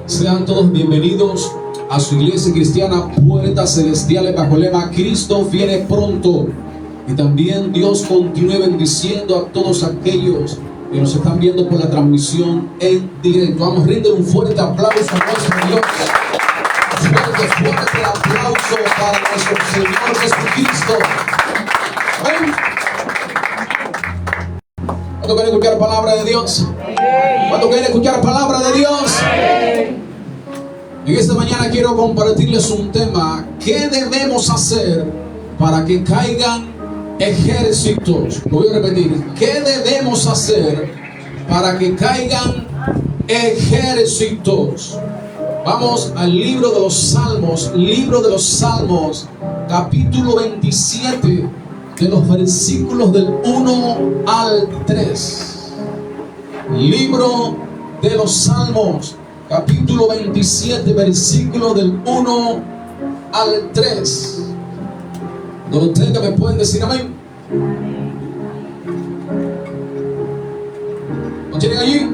Sean todos bienvenidos a su iglesia cristiana Puertas Celestiales bajo el lema Cristo viene pronto. Y también Dios continúe bendiciendo a todos aquellos que nos están viendo por la transmisión en directo. Vamos a rendir un fuerte aplauso a nuestro Dios. Fuerte aplauso para nuestro Señor Jesucristo. Amén. ¿Cuánto quieren escuchar palabra de Dios? ¿Cuánto quieren escuchar palabra de Dios? En esta mañana quiero compartirles un tema. ¿Qué debemos hacer para que caigan ejércitos? Lo voy a repetir. ¿Qué debemos hacer para que caigan ejércitos? Vamos al libro de los Salmos, capítulo 27, de los versículos del 1 al 3. Libro de los Salmos, capítulo 27, versículo del 1 al 3. Donde ustedes me pueden decir amén. ¿Lo tienen allí?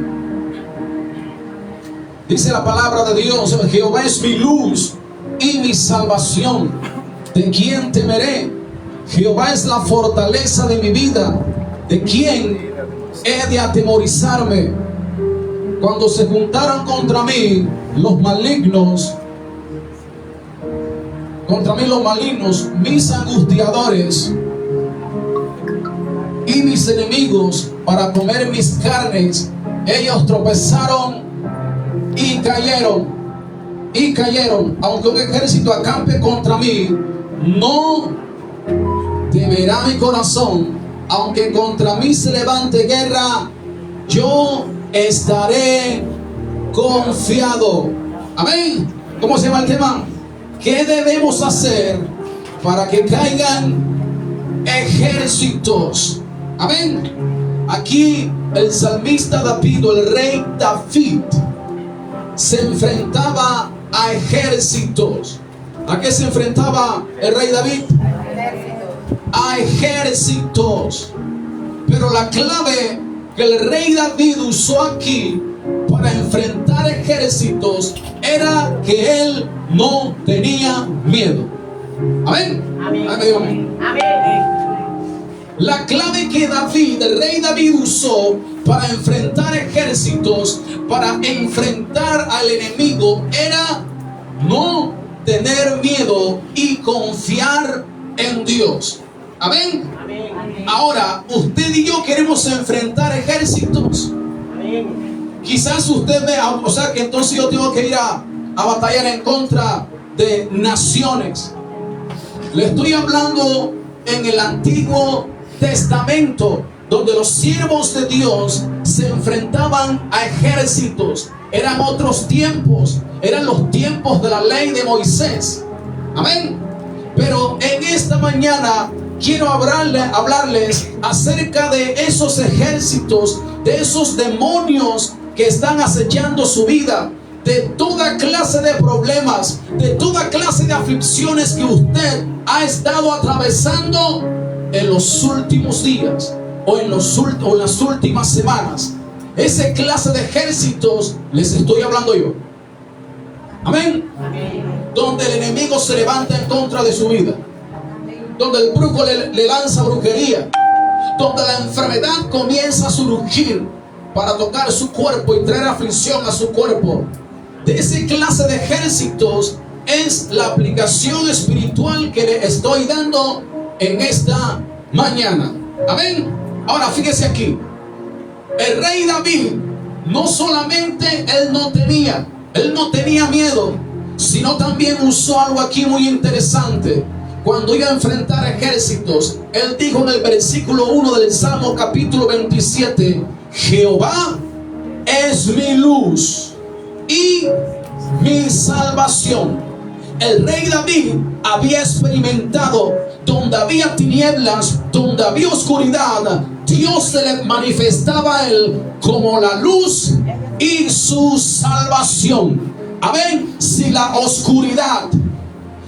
Dice la palabra de Dios: Jehová es mi luz y mi salvación. ¿De quién temeré? Jehová es la fortaleza de mi vida. ¿De quién he de atemorizarme? Cuando se juntaron contra mí los malignos, mis angustiadores y mis enemigos para comer mis carnes, ellos tropezaron y cayeron. Aunque un ejército acampe contra mí, no temerá mi corazón. Aunque contra mí se levante guerra, yo estaré confiado. Amén. ¿Cómo se llama el tema? ¿Qué debemos hacer para que caigan ejércitos? Amén. Aquí el salmista David, el rey David, se enfrentaba a ejércitos. ¿A qué se enfrentaba el rey David? A ejércitos. Pero la clave que el rey David usó aquí para enfrentar ejércitos era que él no tenía miedo. Amén. Amén. Amén. Amén. La clave que el rey David usó para enfrentar ejércitos, para enfrentar al enemigo, era no tener miedo y confiar en Dios. Amén. Amén. Ahora, usted y yo queremos enfrentar ejércitos. Amén. Quizás usted vea, o sea, que entonces yo tengo que ir a batallar en contra de naciones. Le estoy hablando en el Antiguo Testamento, donde los siervos de Dios se enfrentaban a ejércitos. Eran otros tiempos, eran los tiempos de la ley de Moisés. Amén. Pero en esta mañana quiero hablarles acerca de esos ejércitos, de esos demonios que están acechando su vida, de toda clase de problemas, de toda clase de aflicciones que usted ha estado atravesando en los últimos días o en las últimas semanas. Esa clase de ejércitos les estoy hablando yo. Amén. Amén. Donde el enemigo se levanta en contra de su vida, donde el brujo le lanza brujería, donde la enfermedad comienza a surgir para tocar su cuerpo y traer aflicción a su cuerpo. De esa clase de ejércitos es la aplicación espiritual que le estoy dando en esta mañana. Amén. Ahora fíjese aquí. El rey David, no solamente él no tenía miedo, sino también usó algo aquí muy interesante. Cuando iba a enfrentar ejércitos, él dijo en el versículo 1 del Salmo capítulo 27: Jehová es mi luz y mi salvación. El rey David había experimentado donde había tinieblas, donde había oscuridad, Dios se le manifestaba a él como la luz y su salvación. Amén. Si la oscuridad,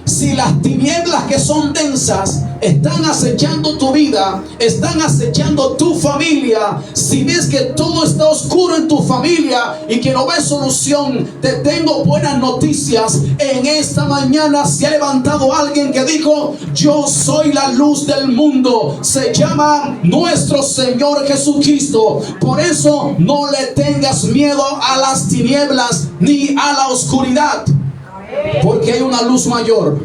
Si las tinieblas que son densas están acechando tu vida, están acechando tu familia, si ves que todo está oscuro en tu familia y que no ves solución, te tengo buenas noticias. En esta mañana se ha levantado alguien que dijo: yo soy la luz del mundo. Se llama nuestro Señor Jesucristo. Por eso no le tengas miedo a las tinieblas ni a la oscuridad, porque hay una luz mayor.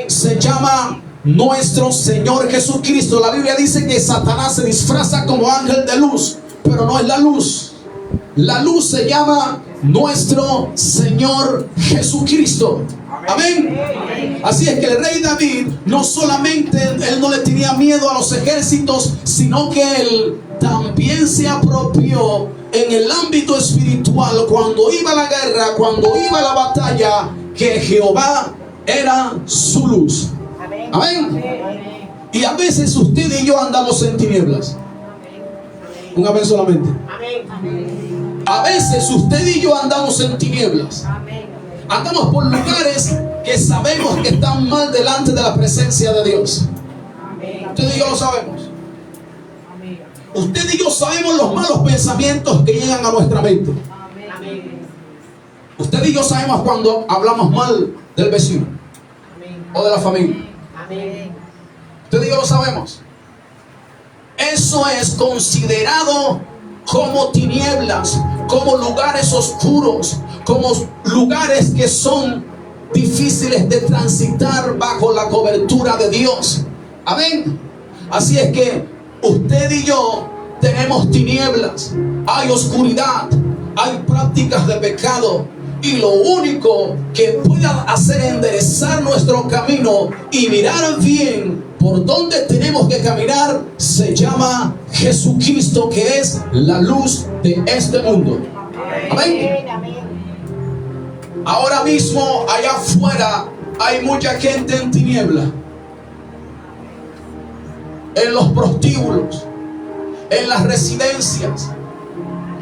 Se llama nuestro Señor Jesucristo. La Biblia dice que Satanás se disfraza como ángel de luz, pero no es la luz. La luz se llama nuestro Señor Jesucristo. Amén. Así es que el rey David no solamente él no le tenía miedo a los ejércitos, sino que él también se apropió en el ámbito espiritual, cuando iba a la guerra, cuando iba a la batalla, que Jehová era su luz. Amén. Y a veces usted y yo andamos en tinieblas. Un amén solamente. A veces usted y yo andamos en tinieblas. Andamos por lugares que sabemos que están mal delante de la presencia de Dios. Usted y yo lo sabemos. Usted y yo sabemos los malos pensamientos que llegan a nuestra mente. Usted y yo sabemos cuando hablamos mal del vecino o de la familia. Usted y yo lo sabemos. Eso es considerado como tinieblas, como lugares oscuros, como lugares que son difíciles de transitar bajo la cobertura de Dios. Amén. Así es que usted y yo tenemos tinieblas, hay oscuridad, hay prácticas de pecado, y lo único que pueda hacer enderezar nuestro camino y mirar bien por dónde tenemos que caminar se llama Jesucristo, que es la luz de este mundo. Amén. Ahora mismo allá afuera hay mucha gente en tiniebla, en los prostíbulos, en las residencias,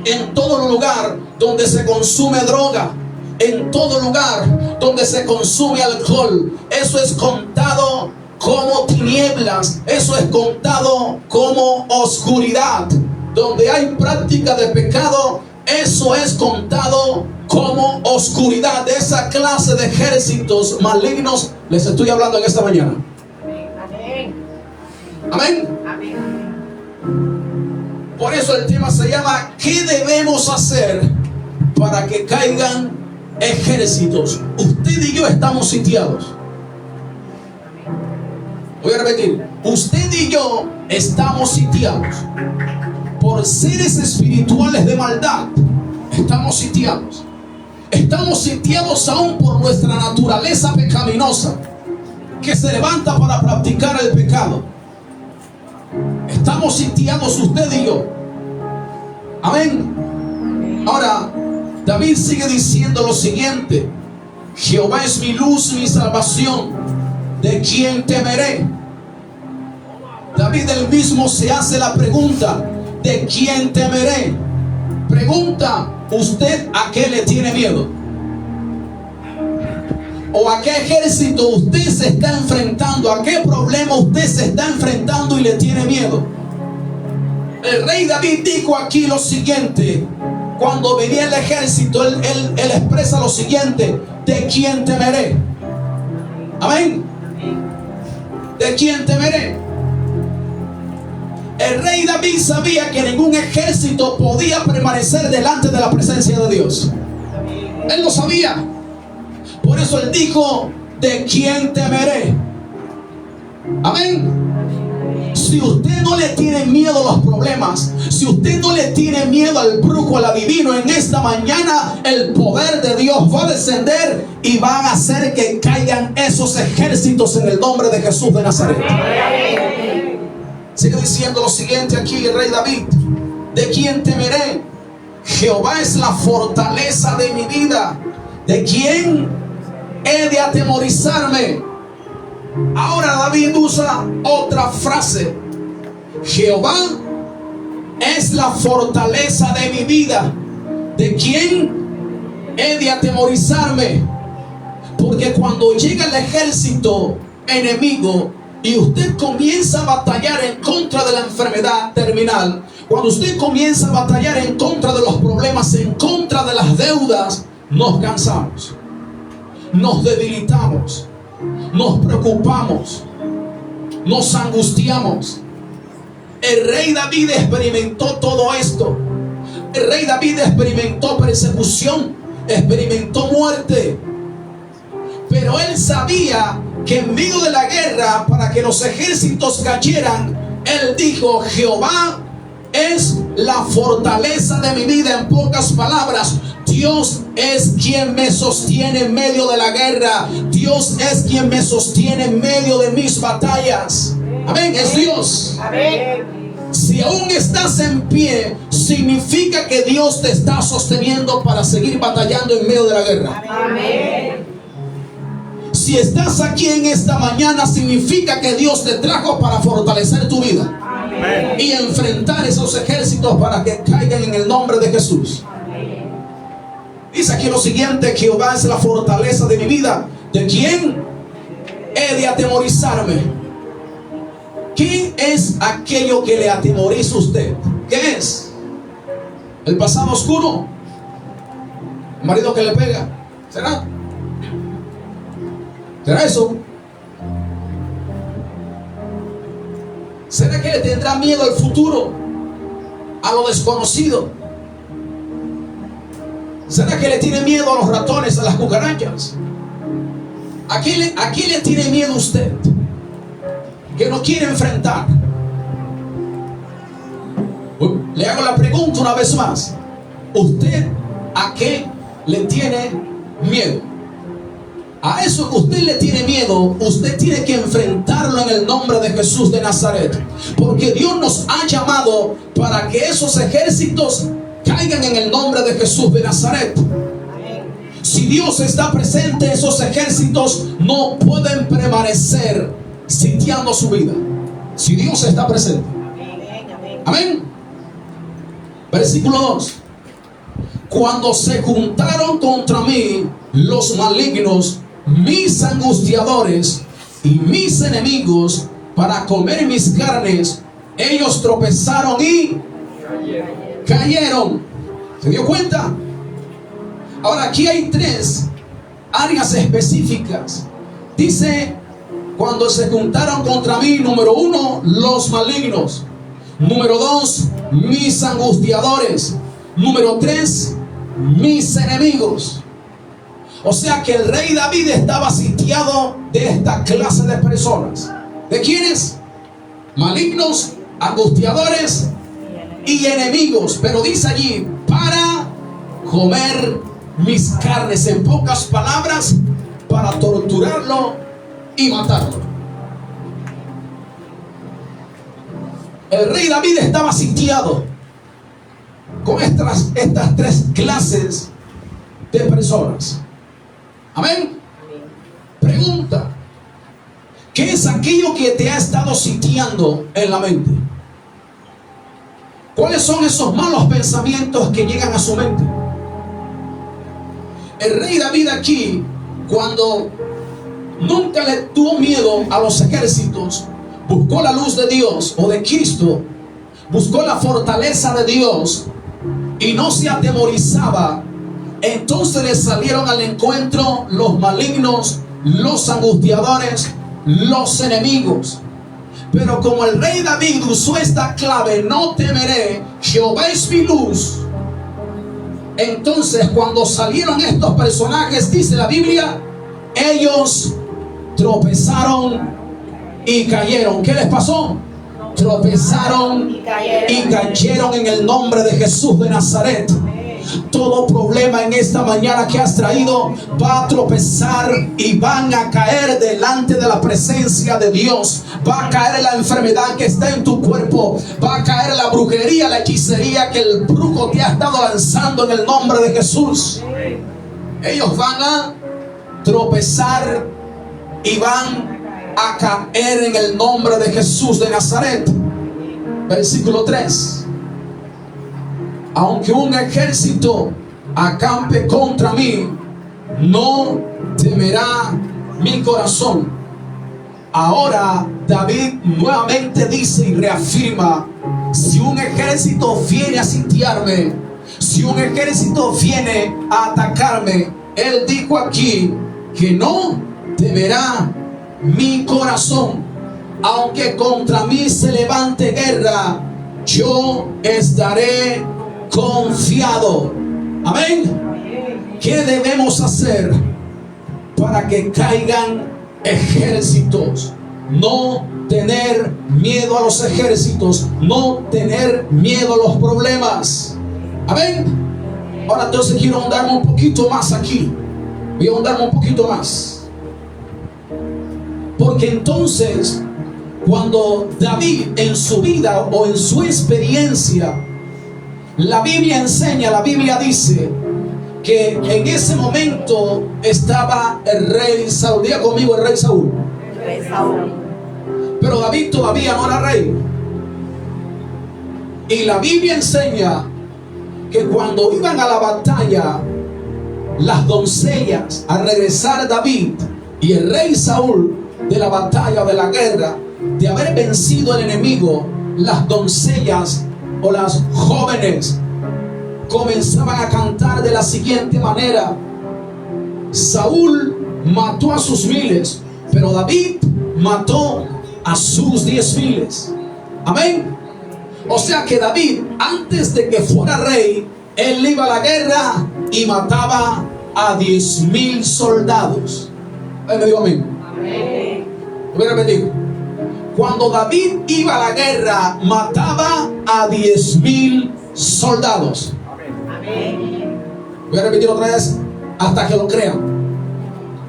en todo lugar donde se consume droga, en todo lugar donde se consume alcohol. Eso es contado como tinieblas, eso es contado como oscuridad. Donde hay práctica de pecado, eso es contado como oscuridad. De esa clase de ejércitos malignos les estoy hablando en esta mañana. Amén. Por eso el tema se llama: ¿qué debemos hacer para que caigan ejércitos? Usted y yo estamos sitiados. Voy a repetir: usted y yo estamos sitiados por seres espirituales de maldad. Estamos sitiados. Estamos sitiados aún por nuestra naturaleza pecaminosa, que se levanta para practicar el pecado. Estamos sitiados usted y yo. Amén. Ahora, David sigue diciendo lo siguiente: Jehová es mi luz, mi salvación, ¿de quién temeré? David él mismo se hace la pregunta: ¿de quién temeré? Pregunta usted: ¿a qué le tiene miedo? ¿O a qué ejército usted se está enfrentando? ¿A qué problema usted se está enfrentando y le tiene miedo? El rey David dijo aquí lo siguiente: cuando venía el ejército, él expresa lo siguiente: ¿de quién temeré? Amén. ¿De quién temeré? El rey David sabía que ningún ejército podía permanecer delante de la presencia de Dios. Él lo sabía. Por eso él dijo: ¿de quién temeré? Amén. Si usted no le tiene miedo a los problemas, si usted no le tiene miedo al brujo, al adivino, en esta mañana el poder de Dios va a descender y va a hacer que caigan esos ejércitos en el nombre de Jesús de Nazaret. Sigue diciendo lo siguiente aquí el rey David: ¿de quién temeré? Jehová es la fortaleza de mi vida. ¿De quién he de atemorizarme? Ahora David usa otra frase: Jehová es la fortaleza de mi vida. ¿De quién he de atemorizarme? Porque cuando llega el ejército enemigo y usted comienza a batallar en contra de la enfermedad terminal, cuando usted comienza a batallar en contra de los problemas, en contra de las deudas, nos cansamos, nos debilitamos, nos preocupamos, nos angustiamos. El rey David experimentó todo esto. El rey David experimentó persecución, experimentó muerte. Pero él sabía que en medio de la guerra, para que los ejércitos cayeran, él dijo: Jehová es la fortaleza de mi vida. En pocas palabras, Dios es quien me sostiene en medio de la guerra. Dios es quien me sostiene en medio de mis batallas. Amén, es Dios. Amén. Si aún estás en pie, significa que Dios te está sosteniendo para seguir batallando en medio de la guerra. Amén. Si estás aquí en esta mañana, significa que Dios te trajo para fortalecer tu vida. Amén. Y enfrentar esos ejércitos para que caigan en el nombre de Jesús. Dice aquí lo siguiente: Jehová es la fortaleza de mi vida. ¿De quién he de atemorizarme? ¿Qué es aquello que le atemoriza a usted? ¿Qué es? ¿El pasado oscuro? ¿El marido que le pega? ¿Será? ¿Será eso? ¿Será que le tendrá miedo al futuro? ¿A lo desconocido? ¿Será que le tiene miedo a los ratones, a las cucarachas? ¿A qué le tiene miedo usted? Que no quiere enfrentar. Le hago la pregunta una vez más: ¿usted a qué le tiene miedo? A eso que usted le tiene miedo, usted tiene que enfrentarlo en el nombre de Jesús de Nazaret. Porque Dios nos ha llamado para que esos ejércitos caigan en el nombre de Jesús de Nazaret. Si Dios está presente, esos ejércitos no pueden permanecer sitiando su vida. Si Dios está presente. Amén. Versículo 2. Cuando se juntaron contra mí los malignos, mis angustiadores y mis enemigos, para comer mis carnes, ellos tropezaron y cayeron. ¿Se dio cuenta? Ahora aquí hay tres áreas específicas. Dice: cuando se juntaron contra mí, número 1, los malignos. Número 2, mis angustiadores. Número 3, mis enemigos. O sea que el rey David estaba sitiado de esta clase de personas. ¿De quiénes? Malignos, angustiadores y enemigos. Pero dice allí: para comer mis carnes. En pocas palabras, para torturarlo y matarlo. El rey David estaba sitiado con estas tres clases de personas. Amén. Pregunta: ¿qué es aquello que te ha estado sitiando en la mente? ¿Cuáles son esos malos pensamientos que llegan a su mente? El rey David aquí, cuando nunca le tuvo miedo a los ejércitos, buscó la luz de Dios o de Cristo, buscó la fortaleza de Dios y no se atemorizaba. Entonces le salieron al encuentro los malignos, los angustiadores, los enemigos. Pero como el rey David usó esta clave: no temeré, Jehová es mi luz. Entonces cuando salieron estos personajes, dice la Biblia, ellos tropezaron y cayeron. ¿Qué les pasó? Tropezaron y cayeron en el nombre de Jesús de Nazaret. Todo problema en esta mañana que has traído va a tropezar y van a caer delante de la presencia de Dios. Va a caer la enfermedad que está en tu cuerpo. Va a caer la brujería, la hechicería que el brujo te ha estado lanzando en el nombre de Jesús. Ellos van a tropezar y van a caer en el nombre de Jesús de Nazaret. Versículo 3. Aunque un ejército acampe contra mí, no temerá mi corazón. Ahora David nuevamente dice y reafirma: si un ejército viene a sitiarme, si un ejército viene a atacarme, él dijo aquí que no temerá mi corazón. Aunque contra mí se levante guerra, yo estaré confiado. Amén. ¿Qué debemos hacer para que caigan ejércitos? No tener miedo a los ejércitos, no tener miedo a los problemas. Amén. Ahora entonces quiero ahondarme un poquito más aquí. Voy a ahondarme un poquito más. Porque entonces, cuando David en su vida o en su experiencia, la Biblia enseña, la Biblia dice que en ese momento estaba el rey Saúl. Diga conmigo, el rey Saúl. El rey Saúl. Pero David todavía no era rey. Y la Biblia enseña que cuando iban a la batalla, las doncellas, al regresar David y el rey Saúl de la batalla o de la guerra, de haber vencido al enemigo, las doncellas o las jóvenes comenzaban a cantar de la siguiente manera: Saúl mató a sus miles, pero David mató a sus 10,000. Amén. O sea que David, antes de que fuera rey, él iba a la guerra y mataba a 10,000 soldados. Él me dijo amén. Amén. Voy a repetir. Cuando David iba a la guerra, mataba a 10,000 soldados. Amén. Voy a repetir otra vez hasta que lo crean.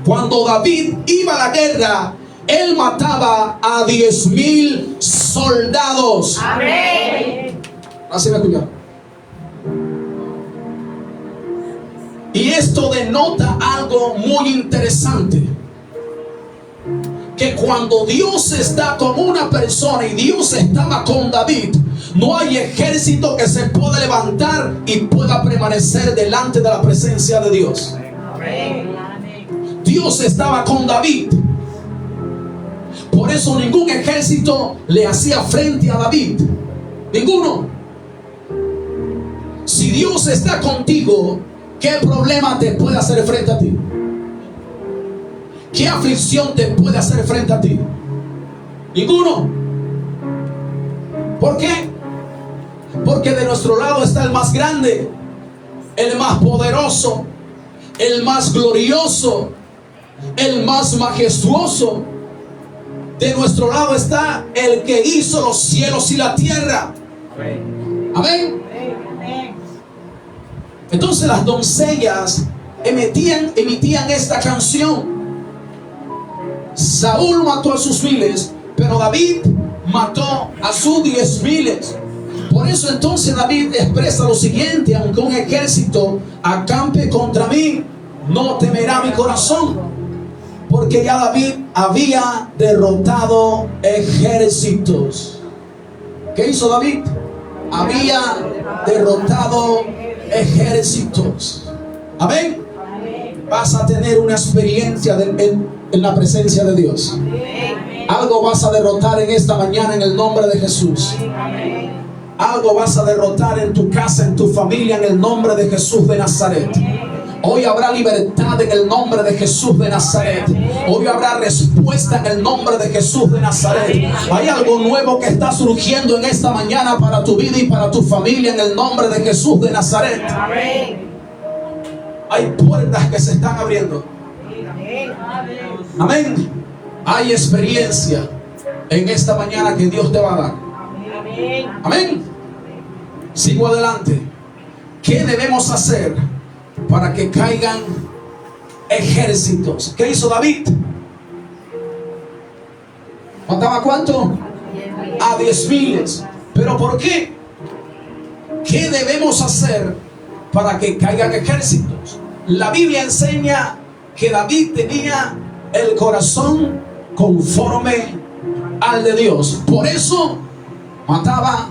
Cuando David iba a la guerra, él mataba a 10,000 soldados. Amén. Así me escucharon. Y esto denota algo muy interesante: que cuando Dios está con una persona, y Dios estaba con David, no hay ejército que se pueda levantar y pueda permanecer delante de la presencia de Dios. Amén. Dios estaba con David. Por eso ningún ejército le hacía frente a David. Ninguno. Si Dios está contigo, ¿qué problema te puede hacer frente a ti? ¿Qué aflicción te puede hacer frente a ti? Ninguno. ¿Por qué? Porque de nuestro lado está el más grande, el más poderoso, el más glorioso, el más majestuoso. De nuestro lado está el que hizo los cielos y la tierra. Amén. Entonces las doncellas emitían esta canción: Saúl mató a sus miles, pero David mató a sus 10,000. Por eso entonces David expresa lo siguiente: aunque un ejército acampe contra mí, no temerá mi corazón. Porque ya David había derrotado ejércitos. ¿Qué hizo David? Había derrotado ejércitos. Amén. Vas a tener una experiencia en la presencia de Dios. Algo vas a derrotar en esta mañana en el nombre de Jesús. Algo vas a derrotar en tu casa, en tu familia, en el nombre de Jesús de Nazaret. Hoy habrá libertad en el nombre de Jesús de Nazaret. Hoy habrá respuesta en el nombre de Jesús de Nazaret. Hay algo nuevo que está surgiendo en esta mañana para tu vida y para tu familia en el nombre de Jesús de Nazaret. Hay puertas que se están abriendo. Amén. Hay experiencia en esta mañana que Dios te va a dar. Amén. Sigo adelante. ¿Qué debemos hacer para que caigan ejércitos? ¿Qué hizo David? ¿Mataba cuánto? A 10,000. ¿Pero por qué? ¿Qué debemos hacer para que caigan ejércitos? La Biblia enseña que David tenía el corazón conforme al de Dios. Por eso mataba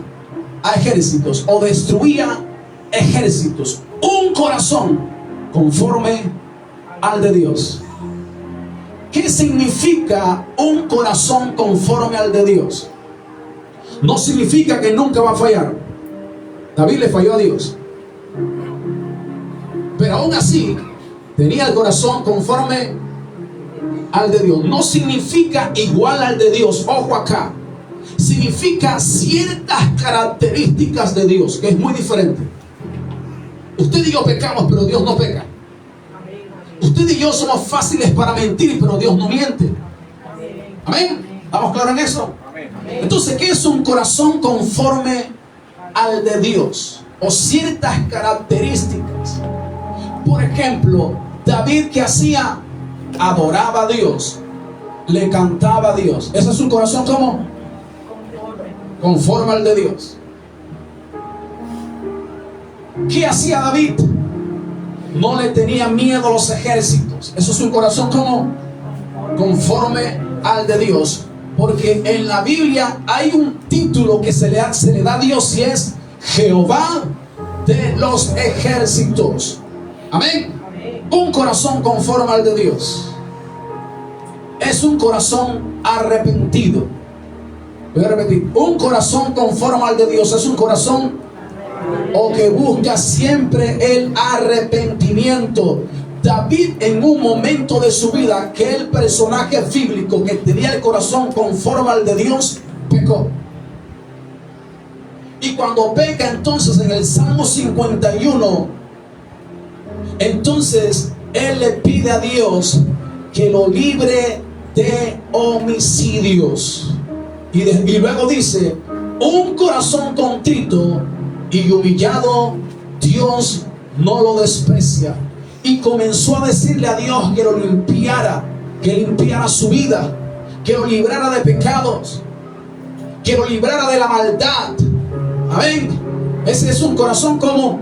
a ejércitos o destruía ejércitos. Un corazón conforme al de Dios. ¿Qué significa un corazón conforme al de Dios? No significa que nunca va a fallar. David le falló a Dios, pero aún así tenía el corazón conforme al de Dios. No significa igual al de Dios, ojo acá. Significa ciertas características de Dios, que es muy diferente. Usted y yo pecamos, pero Dios no peca. Usted y yo somos fáciles para mentir, pero Dios no miente. Amén. ¿Estamos claros en eso? Entonces, ¿qué es un corazón conforme al de Dios? O ciertas características. Por ejemplo, David, ¿qué hacía? Adoraba a Dios, le cantaba a Dios. Ese es un corazón como conforme al de Dios. ¿Qué hacía David? No le tenía miedo a los ejércitos. Eso es un corazón como conforme al de Dios. Porque en la Biblia hay un título que se le da a Dios y es Jehová de los ejércitos. Amén. Un corazón conforme al de Dios es un corazón arrepentido. Voy a repetir. Un corazón conforme al de Dios es un corazón o que busca siempre el arrepentimiento. David, en un momento de su vida, que el personaje bíblico que tenía el corazón conforme al de Dios, pecó. Y cuando peca, entonces en el Salmo 51, entonces él le pide a Dios que lo libre de homicidios. Y luego dice: un corazón contrito y humillado, Dios no lo desprecia. Y comenzó a decirle a Dios que lo limpiara, que limpiara su vida, que lo librara de pecados, que lo librara de la maldad. Amén. Ese es un corazón como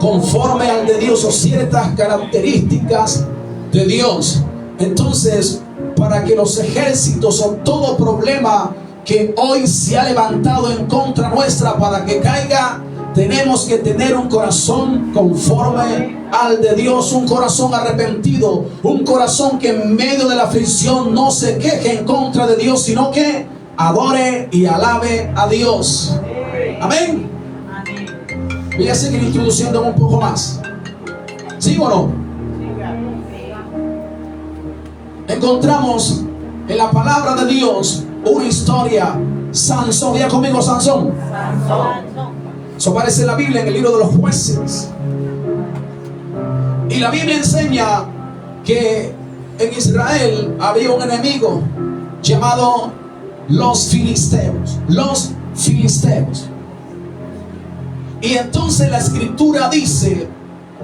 conforme al de Dios, o ciertas características de Dios. Entonces, para que los ejércitos o todo problema que hoy se ha levantado en contra nuestra, para que caiga, tenemos que tener un corazón conforme al de Dios, un corazón arrepentido, un corazón que en medio de la aflicción no se queje en contra de Dios, sino que adore y alabe a Dios. Amén. Voy a seguir introduciéndome un poco más. ¿Sí o no? Encontramos en la palabra de Dios una historia. Sansón, ya conmigo, Sansón. Eso aparece en la Biblia, en el libro de los Jueces. Y la Biblia enseña que en Israel había un enemigo llamado los filisteos. Los filisteos. Y entonces la escritura dice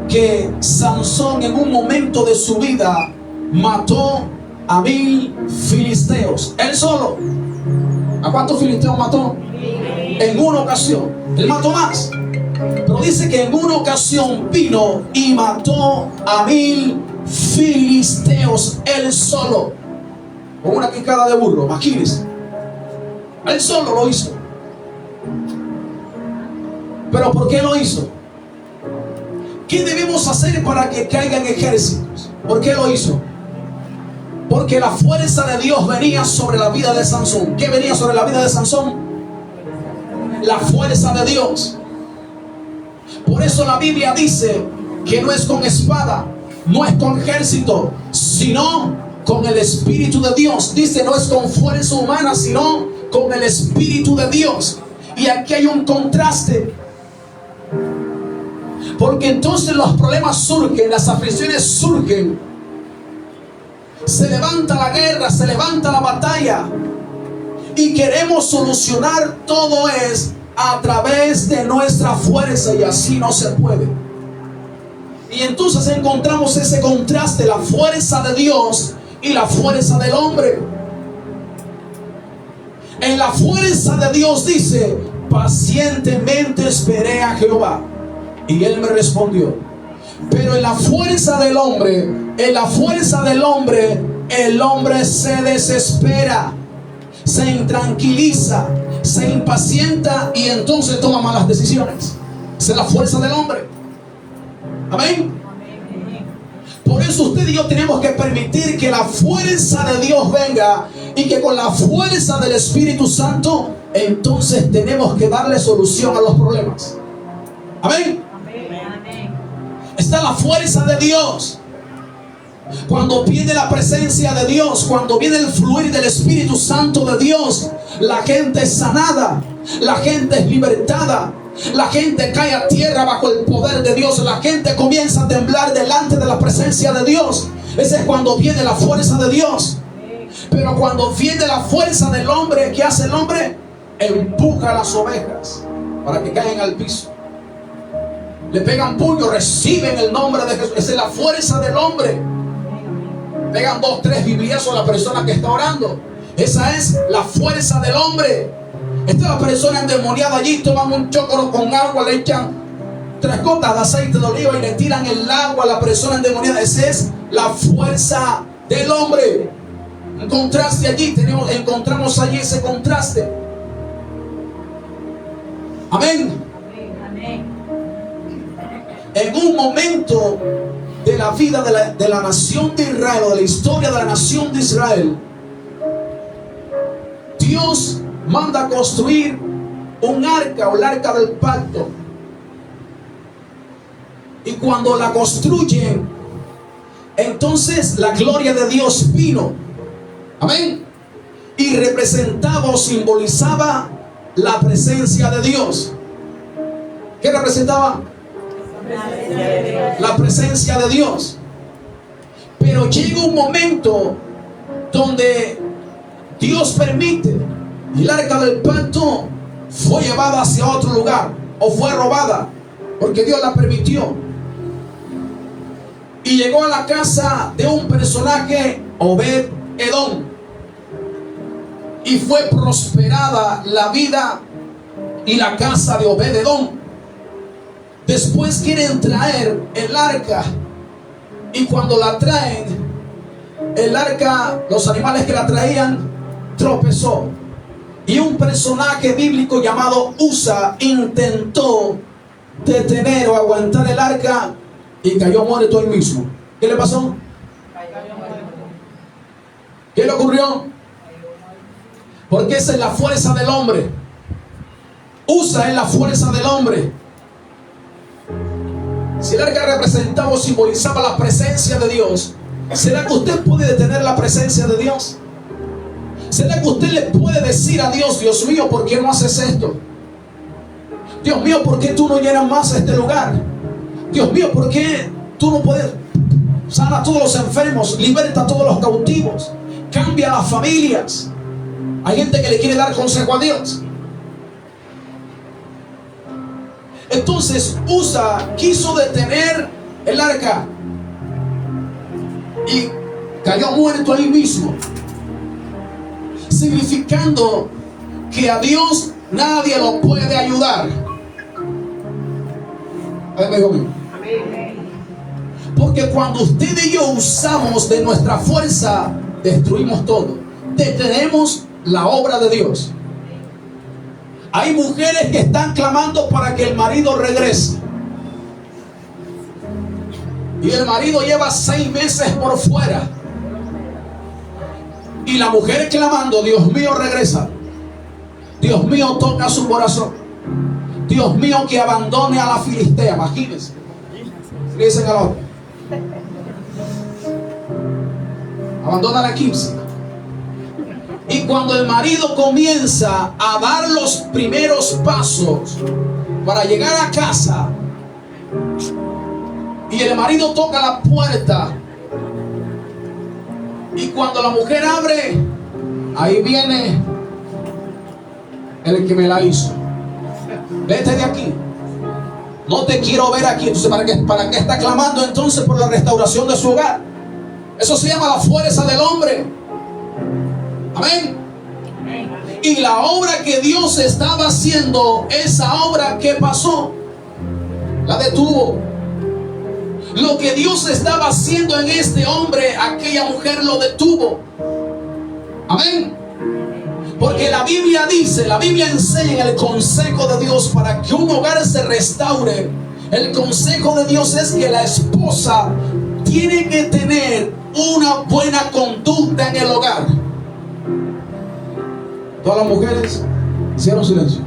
que Sansón, en un momento de su vida, mató a 1000 filisteos. Él solo. ¿A cuántos filisteos mató? En una ocasión. Él mató más, pero dice que en una ocasión vino y mató a 1000 filisteos. Él solo, con una quijada de burro. Imagínense. Él solo lo hizo. ¿Pero por qué lo hizo? ¿Qué debemos hacer para que caigan ejércitos? ¿Por qué lo hizo? Porque la fuerza de Dios venía sobre la vida de Sansón. ¿Qué venía sobre la vida de Sansón? La fuerza de Dios. Por eso la Biblia dice que no es con espada, no es con ejército, sino con el Espíritu de Dios. Dice, no es con fuerza humana, sino con el Espíritu de Dios. Y aquí hay un contraste, porque entonces los problemas surgen, las aflicciones surgen, se levanta la guerra, se levanta la batalla, y queremos solucionar todo es a través de nuestra fuerza, y así no se puede. Y entonces encontramos ese contraste, la fuerza de Dios y la fuerza del hombre. En la fuerza de Dios dice: pacientemente esperé a Jehová y él me respondió. Pero en la fuerza del hombre, el hombre se desespera, se intranquiliza, se impacienta y entonces toma malas decisiones. Esa es la fuerza del hombre. Amén. Por eso usted y yo tenemos que permitir que la fuerza de Dios venga, y que con la fuerza del Espíritu Santo entonces tenemos que darle solución a los problemas. Amén. Está la fuerza de Dios. Cuando viene la presencia de Dios, cuando viene el fluir del Espíritu Santo de Dios, la gente es sanada, la gente es libertada, la gente cae a tierra bajo el poder de Dios, la gente comienza a temblar delante de la presencia de Dios. Ese es cuando viene la fuerza de Dios. Pero cuando viene la fuerza del hombre, ¿qué hace el hombre? Empuja a las ovejas para que caigan al piso. Le pegan puño, reciben el nombre de Jesús. Esa es la fuerza del hombre. Pegan 2, 3 bibliazos a la persona que está orando. Esa es la fuerza del hombre. Está la persona endemoniada allí, toman un chocoro con agua, le echan 3 gotas de aceite de oliva y le tiran el agua a la persona endemoniada. Esa es la fuerza del hombre. Un contraste allí, encontramos allí ese contraste. Amén. En un momento de la vida de la nación de Israel, o de la historia de la nación de Israel, Dios manda a construir un arca, o el arca del pacto. Y cuando la construyen, entonces la gloria de Dios vino. Amén. Y representaba o simbolizaba la presencia de Dios. ¿Qué representaba? La presencia de Dios. Pero llega un momento donde Dios permite, y el arca del pacto fue llevada hacia otro lugar, o fue robada, porque Dios la permitió. Y llegó a la casa de un personaje, Obed-Edom, y fue prosperada la vida y la casa de Obed-Edom. Después quieren traer el arca, y cuando la traen, el arca, los animales que la traían, tropezó. Y un personaje bíblico llamado Usa intentó detener o aguantar el arca y cayó muerto ahí mismo. ¿Qué le pasó? ¿Qué le ocurrió? Porque esa es la fuerza del hombre. Usa es la fuerza del hombre. Si el arca representaba o simbolizaba la presencia de Dios, ¿será que usted puede detener la presencia de Dios? ¿Será que usted le puede decir a Dios: Dios mío, ¿por qué no haces esto? Dios mío, ¿por qué tú no llenas más este lugar? Dios mío, ¿por qué tú no puedes sanar a todos los enfermos, liberta a todos los cautivos, cambia a las familias? Hay gente que le quiere dar consejo a Dios. Entonces Usa quiso detener el arca y cayó muerto ahí mismo, significando que a Dios nadie lo puede ayudar. Porque cuando usted y yo usamos de nuestra fuerza, destruimos todo, detenemos la obra de Dios. Hay mujeres que están clamando para que el marido regrese, y el marido lleva 6 meses por fuera, y la mujer clamando: Dios mío, regresa. Dios mío, toca su corazón. Dios mío, que abandone a la filistea. Imagínense. Fíjense a la otra. Abandona a la egipcia. Y cuando el marido comienza a dar los primeros pasos para llegar a casa, y el marido toca la puerta, y cuando la mujer abre, ahí viene el que me la hizo. Vete de aquí, no te quiero ver aquí. Entonces, ¿para qué está clamando entonces por la restauración de su hogar? Eso se llama la fuerza del hombre. Amén. Y la obra que Dios estaba haciendo, esa obra que pasó, la detuvo. Lo que Dios estaba haciendo en este hombre, aquella mujer lo detuvo. Amén. Porque la Biblia dice, la Biblia enseña el consejo de Dios para que un hogar se restaure. El consejo de Dios es que la esposa tiene que tener una buena conducta en el hogar. Todas las mujeres hicieron silencio.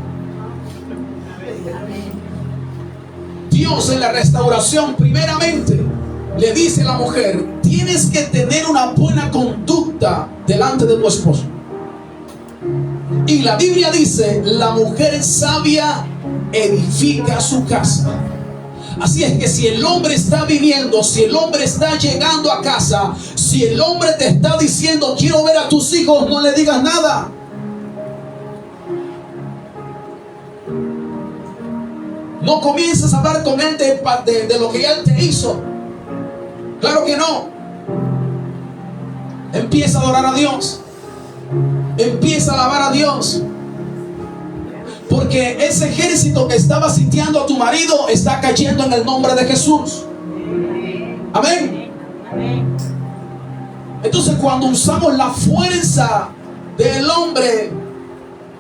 Dios en la restauración primeramente le dice a la mujer: tienes que tener una buena conducta delante de tu esposo. Y la Biblia dice: la mujer sabia edifica su casa. Así es que si el hombre está viniendo, si el hombre está llegando a casa, si el hombre te está diciendo quiero ver a tus hijos, no le digas nada. No comiences a hablar con él de lo que él te hizo. Claro que no. Empieza a adorar a Dios. Empieza a alabar a Dios. Porque ese ejército que estaba sitiando a tu marido está cayendo en el nombre de Jesús. Amén. Entonces, cuando usamos la fuerza del hombre,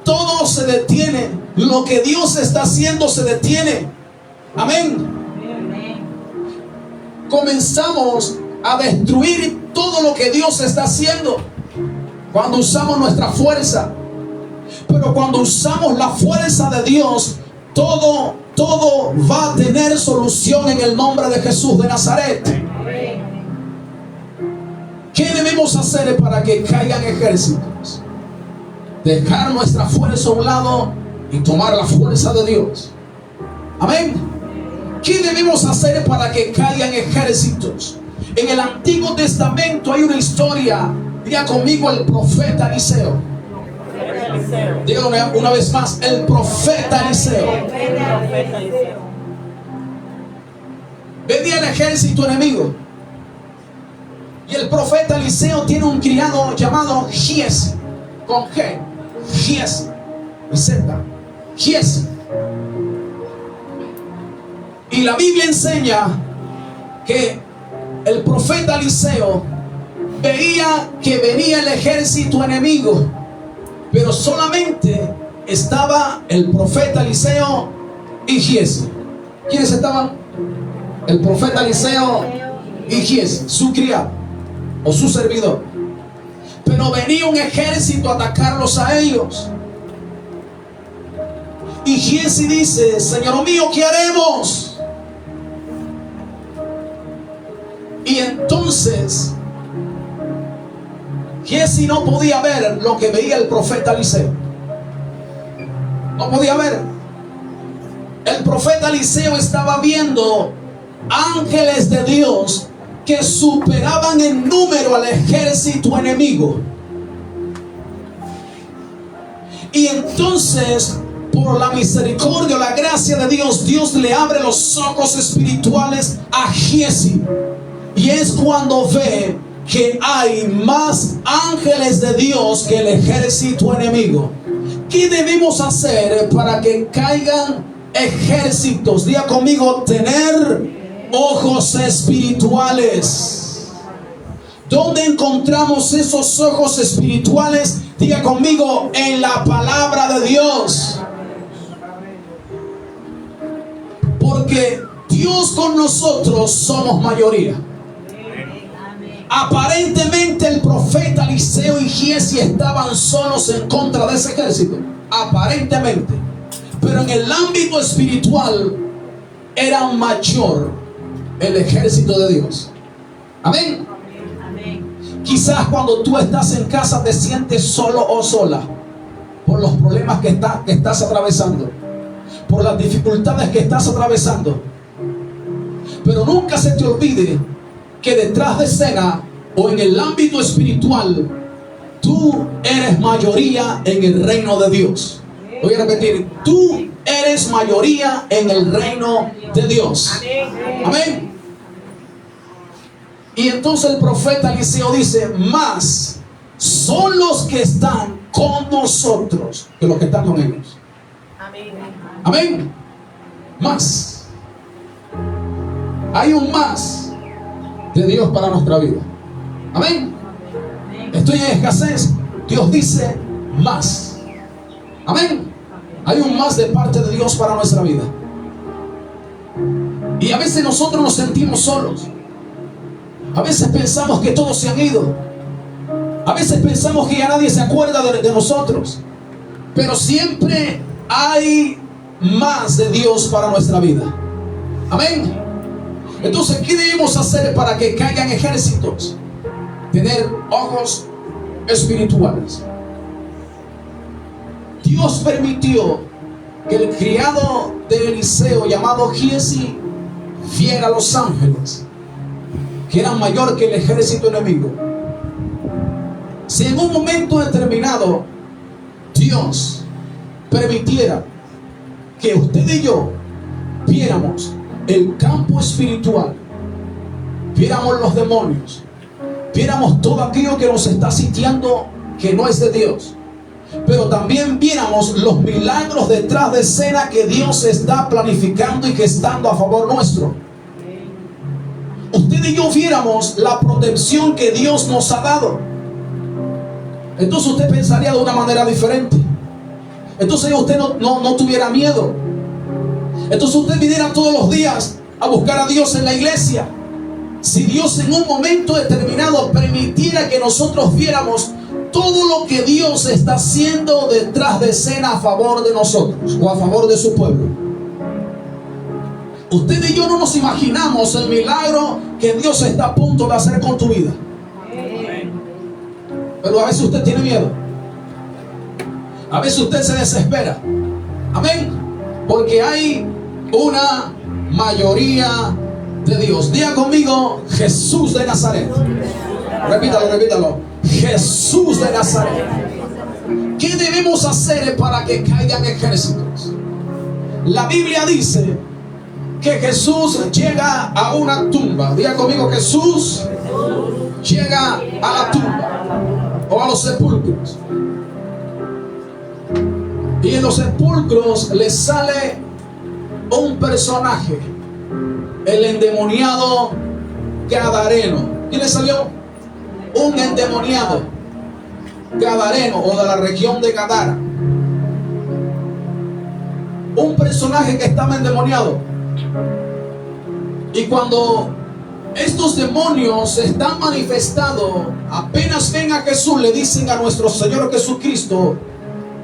todo se detiene. Lo que Dios está haciendo se detiene. Amén. Comenzamos a destruir todo lo que Dios está haciendo cuando usamos nuestra fuerza. Pero cuando usamos la fuerza de Dios, todo va a tener solución en el nombre de Jesús de Nazaret. ¿Qué debemos hacer para que caigan ejércitos? Dejar nuestra fuerza a un lado y tomar la fuerza de Dios. Amén. ¿Qué debemos hacer para que caigan ejércitos? En el Antiguo Testamento hay una historia. Diga conmigo: el profeta Eliseo. Dígalo una vez más: el profeta Eliseo. Venía el ejército enemigo. Y el profeta Eliseo tiene un criado llamado Giesi, con G, Giesi y Z, Giesi. Y la Biblia enseña que el profeta Eliseo veía que venía el ejército enemigo, pero solamente estaba el profeta Eliseo y Giesi. ¿Quiénes estaban? El profeta Eliseo y Giesi, su criado o su servidor. Pero venía un ejército a atacarlos a ellos. Y Giesi dice: Señor mío, ¿qué haremos? Y entonces Giesi no podía ver lo que veía el profeta Eliseo. No podía ver. El profeta Eliseo estaba viendo ángeles de Dios que superaban en número al ejército enemigo. Y entonces, por la misericordia, la gracia de Dios, Dios le abre los ojos espirituales a Giesi. Y es cuando ve que hay más ángeles de Dios que el ejército enemigo. ¿Qué debemos hacer para que caigan ejércitos? Diga conmigo: tener ojos espirituales. ¿Dónde encontramos esos ojos espirituales? Diga conmigo: en la palabra de Dios. Porque Dios con nosotros somos mayoría. Aparentemente el profeta Eliseo y Giesi estaban solos en contra de ese ejército. Aparentemente. Pero en el ámbito espiritual era mayor el ejército de Dios. Amén. Quizás cuando tú estás en casa te sientes solo o sola por los problemas que estás atravesando, por las dificultades que estás atravesando. Pero nunca se te olvide que detrás de escena o en el ámbito espiritual tú eres mayoría en el reino de Dios. Voy a repetir: tú eres mayoría en el reino de Dios. Amén. Y entonces el profeta Eliseo dice: más son los que están con nosotros que los que están con ellos. Amén. Más. Hay un más de Dios para nuestra vida. Amén. Estoy en escasez. Dios dice más. Amén. Hay un más de parte de Dios para nuestra vida. Y a veces nosotros nos sentimos solos. A veces pensamos que todos se han ido. A veces pensamos que ya nadie se acuerda de nosotros. Pero siempre hay más de Dios para nuestra vida. Amén. Entonces, ¿qué debemos hacer para que caigan ejércitos? Tener ojos espirituales. Dios permitió que el criado de Eliseo llamado Giesi viera a los ángeles, que eran mayor que el ejército enemigo. Si en un momento determinado Dios permitiera que usted y yo viéramos el campo espiritual, viéramos los demonios, viéramos todo aquello que nos está sitiando que no es de Dios, pero también viéramos los milagros detrás de escena que Dios está planificando y que estando a favor nuestro, usted y yo viéramos la protección que Dios nos ha dado, entonces usted pensaría de una manera diferente. Entonces usted no tuviera miedo. Entonces usted viniera todos los días a buscar a Dios en la iglesia. Si Dios en un momento determinado permitiera que nosotros viéramos todo lo que Dios está haciendo detrás de escena a favor de nosotros o a favor de su pueblo. Usted y yo no nos imaginamos el milagro que Dios está a punto de hacer con tu vida. Pero a veces usted tiene miedo. A veces usted se desespera. Amén. Porque hay una mayoría de Dios. Diga conmigo, Jesús de Nazaret. Repítalo. Jesús de Nazaret. ¿Qué debemos hacer para que caigan ejércitos? La Biblia dice que Jesús llega a una tumba. Diga conmigo, Jesús llega a la tumba o a los sepulcros. Y en los sepulcros le sale un personaje, el endemoniado Gadareno. ¿Quién le salió? Un endemoniado Gadareno o de la región de Gadara. Un personaje que estaba endemoniado. Y cuando estos demonios están manifestados, apenas ven a Jesús, le dicen a nuestro Señor Jesucristo: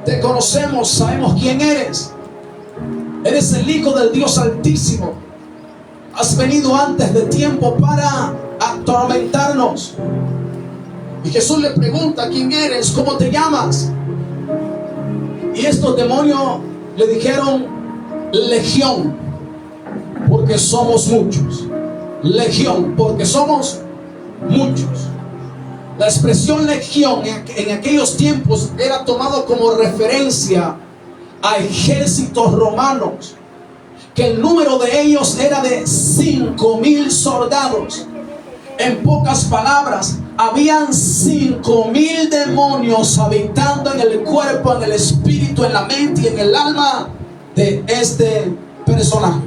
te conocemos, sabemos quién eres. Eres el Hijo del Dios Altísimo. Has venido antes de tiempo para atormentarnos. Y Jesús le pregunta: ¿quién eres? ¿Cómo te llamas? Y estos demonios le dijeron: Legión, porque somos muchos. Legión, porque somos muchos. La expresión legión en aquellos tiempos era tomado como referencia a ejércitos romanos, que el número de ellos era de 5,000 soldados. En pocas palabras, habían 5,000 demonios habitando en el cuerpo, en el espíritu, en la mente y en el alma de este personaje.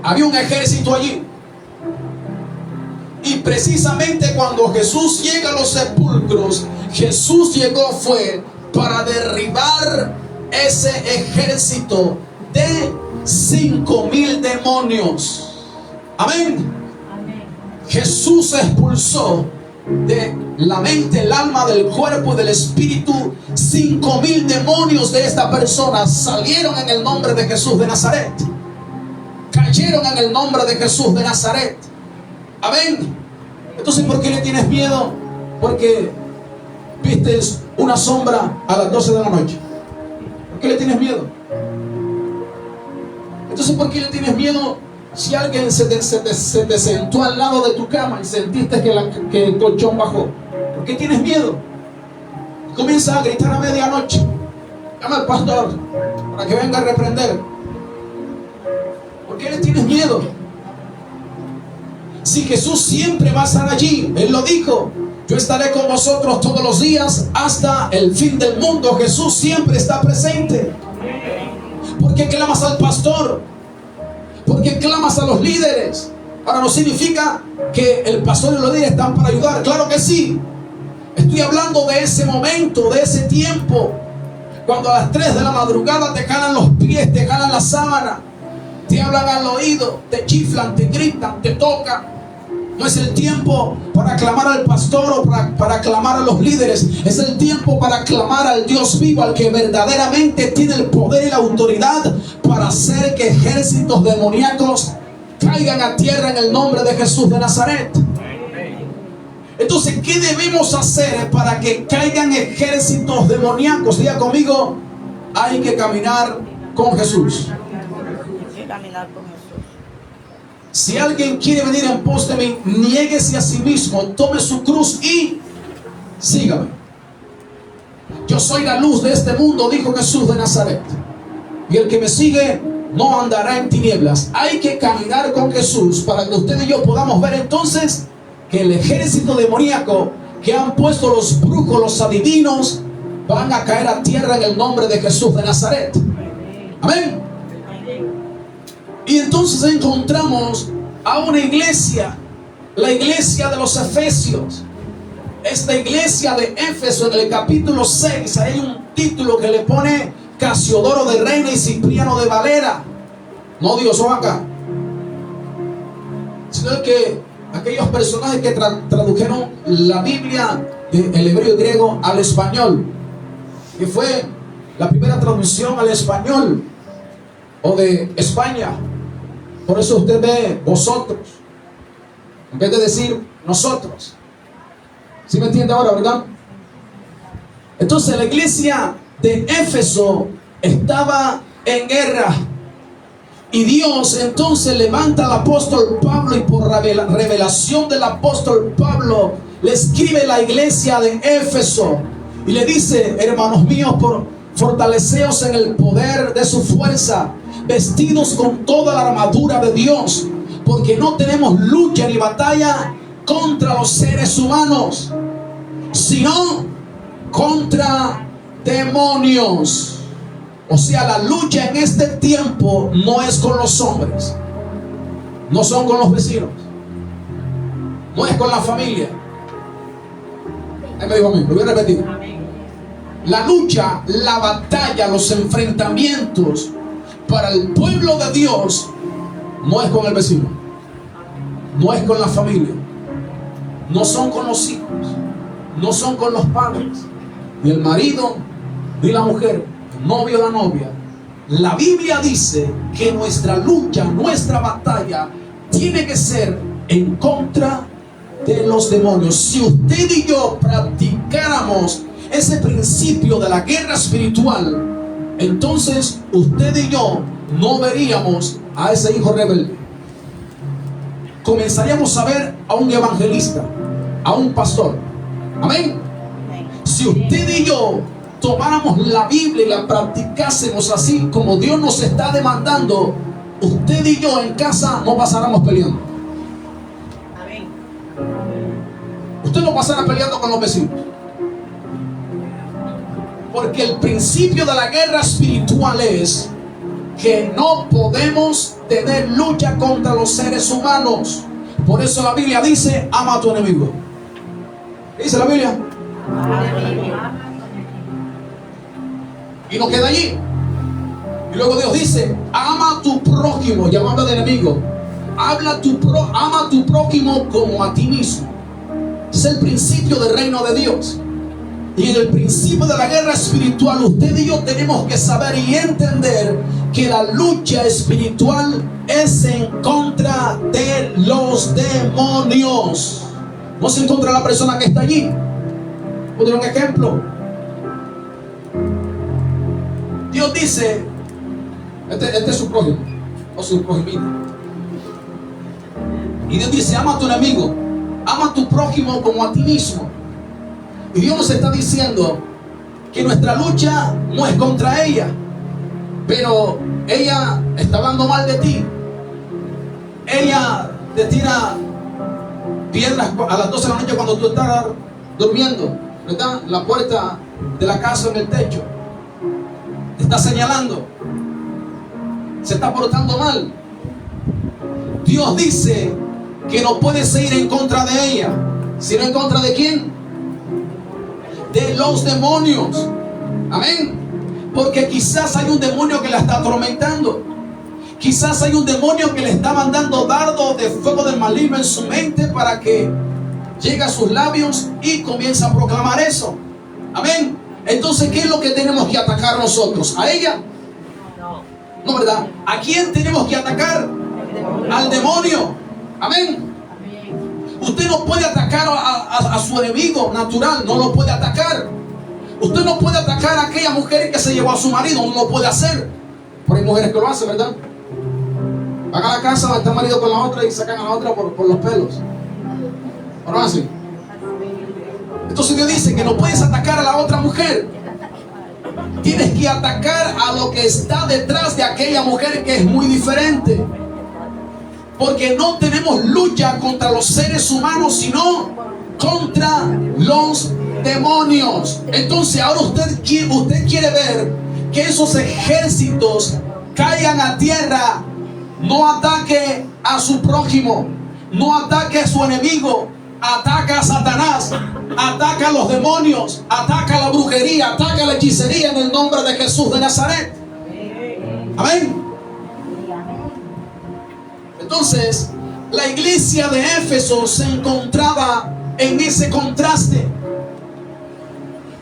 Había un ejército allí. Y precisamente cuando Jesús llega a los sepulcros, Jesús llegó fue para derribar ese ejército de 5,000 demonios. Amén. Jesús expulsó de la mente, el alma, del cuerpo y del espíritu 5,000 demonios de esta persona. Salieron en el nombre de Jesús de Nazaret. Cayeron en el nombre de Jesús de Nazaret. Amén. Entonces, ¿por qué le tienes miedo? Porque viste una sombra a las 12 de la noche. ¿Por qué le tienes miedo? Entonces, ¿por qué le tienes miedo si alguien se te sentó al lado de tu cama y sentiste que el colchón bajó? ¿Por qué tienes miedo? Y comienzas a gritar a medianoche. Llama al pastor para que venga a reprender. ¿Por qué le tienes miedo? Si Jesús siempre va a estar allí, Él lo dijo: yo estaré con vosotros todos los días hasta el fin del mundo. Jesús siempre está presente. ¿Por qué clamas al pastor? ¿Por qué clamas a los líderes? Ahora, no significa que el pastor y los líderes están para ayudar. Claro que sí. Estoy hablando de ese momento, de ese tiempo, cuando a las 3 de la madrugada te jalan los pies, te jalan la sábana, te hablan al oído, te chiflan, te gritan, te tocan. No es el tiempo para clamar al pastor o para clamar a los líderes. Es el tiempo para clamar al Dios vivo, al que verdaderamente tiene el poder y la autoridad para hacer que ejércitos demoníacos caigan a tierra en el nombre de Jesús de Nazaret. Entonces, ¿qué debemos hacer para que caigan ejércitos demoníacos? Diga conmigo, hay que caminar con Jesús. Hay que caminar con Jesús. Si alguien quiere venir en pos de mí, niéguese a sí mismo, tome su cruz y sígame. Yo soy la luz de este mundo, dijo Jesús de Nazaret. Y el que me sigue no andará en tinieblas. Hay que caminar con Jesús para que usted y yo podamos ver entonces que el ejército demoníaco que han puesto los brujos, los adivinos, van a caer a tierra en el nombre de Jesús de Nazaret. Amén. Y entonces encontramos a una iglesia, la iglesia de los Efesios. Esta iglesia de Éfeso, en el capítulo 6, hay un título que le pone Casiodoro de Reina y Cipriano de Valera. No Dios son acá, sino el que aquellos personajes que tradujeron la Biblia del hebreo y griego al español, que fue la primera traducción al español o de España. Por eso usted ve vosotros en vez de decir nosotros. ¿Sí me entiende ahora, verdad? Entonces la iglesia de Éfeso estaba en guerra. Y Dios entonces levanta al apóstol Pablo, y por revelación del apóstol Pablo le escribe la iglesia de Éfeso y le dice: hermanos míos, fortaleceos en el poder de su fuerza, vestidos con toda la armadura de Dios, porque no tenemos lucha ni batalla contra los seres humanos, sino contra demonios. O sea, la lucha en este tiempo no es con los hombres, no son con los vecinos, no es con la familia. Ahí me dijo a mí, lo voy a repetir. La lucha, la batalla, los enfrentamientos para el pueblo de Dios no es con el vecino, no es con la familia, no son con los hijos, no son con los padres, ni el marido ni la mujer, el novio o la novia. La Biblia dice que nuestra lucha, nuestra batalla tiene que ser en contra de los demonios. Si usted y yo practicáramos ese principio de la guerra espiritual, entonces usted y yo no veríamos a ese hijo rebelde. Comenzaríamos a ver a un evangelista, a un pastor. Amén. Si usted y yo tomáramos la Biblia y la practicásemos así como Dios nos está demandando, usted y yo en casa no pasáramos peleando. Amén. Usted no pasará peleando con los vecinos. Porque el principio de la guerra espiritual es que no podemos tener lucha contra los seres humanos. Por eso la Biblia dice: ama a tu enemigo. ¿Qué dice la Biblia? Y no queda allí. Y luego Dios dice: ama a tu prójimo, llamando de enemigo. Ama a tu prójimo como a ti mismo. Es el principio del reino de Dios. Y en el principio de la guerra espiritual, usted y yo tenemos que saber y entender que la lucha espiritual es en contra de los demonios. No es en contra de la persona que está allí. Voy a dar un ejemplo. Dios dice: este es su prójimo o su prójimita. Y Dios dice: ama a tu enemigo, ama a tu prójimo como a ti mismo. Y Dios nos está diciendo que nuestra lucha no es contra ella, pero ella está hablando mal de ti. Ella te tira piedras a las 12 de la noche cuando tú estás durmiendo, ¿verdad? La puerta de la casa, en el techo. Te está señalando. Se está portando mal. Dios dice que no puedes ir en contra de ella, sino en contra de ¿quién? De los demonios. Amén. Porque quizás hay un demonio que la está atormentando. Quizás hay un demonio que le está mandando dardo de fuego del maligno en su mente para que llegue a sus labios y comience a proclamar eso. Amén. Entonces, ¿qué es lo que tenemos que atacar nosotros? ¿A ella? No, ¿verdad? ¿A quién tenemos que atacar? Al demonio. Amén. Usted no puede atacar a su enemigo natural, no lo puede atacar. Usted no puede atacar a aquella mujer que se llevó a su marido, no lo puede hacer. Pero hay mujeres que lo hacen, ¿verdad? Van a la casa, está el marido con la otra y sacan a la otra por los pelos. ¿O no así? Entonces Dios dice que no puedes atacar a la otra mujer. Tienes que atacar a lo que está detrás de aquella mujer que es muy diferente. Porque no tenemos lucha contra los seres humanos, sino contra los demonios. Entonces ahora usted quiere ver que esos ejércitos caigan a tierra. No ataque a su prójimo, no ataque a su enemigo, ataca a Satanás, ataca a los demonios, ataca a la brujería, ataca a la hechicería en el nombre de Jesús de Nazaret. Amén. Entonces, la iglesia de Éfeso se encontraba en ese contraste,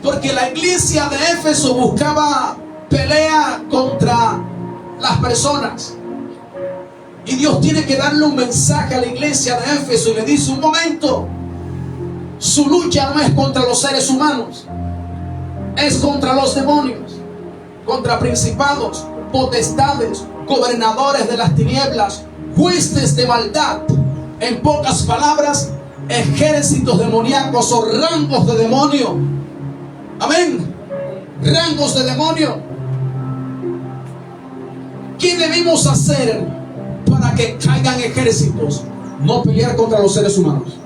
porque la iglesia de Éfeso buscaba pelea contra las personas. Y Dios tiene que darle un mensaje a la iglesia de Éfeso y le dice: un momento, su lucha no es contra los seres humanos, es contra los demonios, contra principados, potestades, gobernadores de las tinieblas, huestes de maldad. En pocas palabras, ejércitos demoníacos o rangos de demonio. Amén. Rangos de demonio. ¿Qué debemos hacer para que caigan ejércitos? No pelear contra los seres humanos.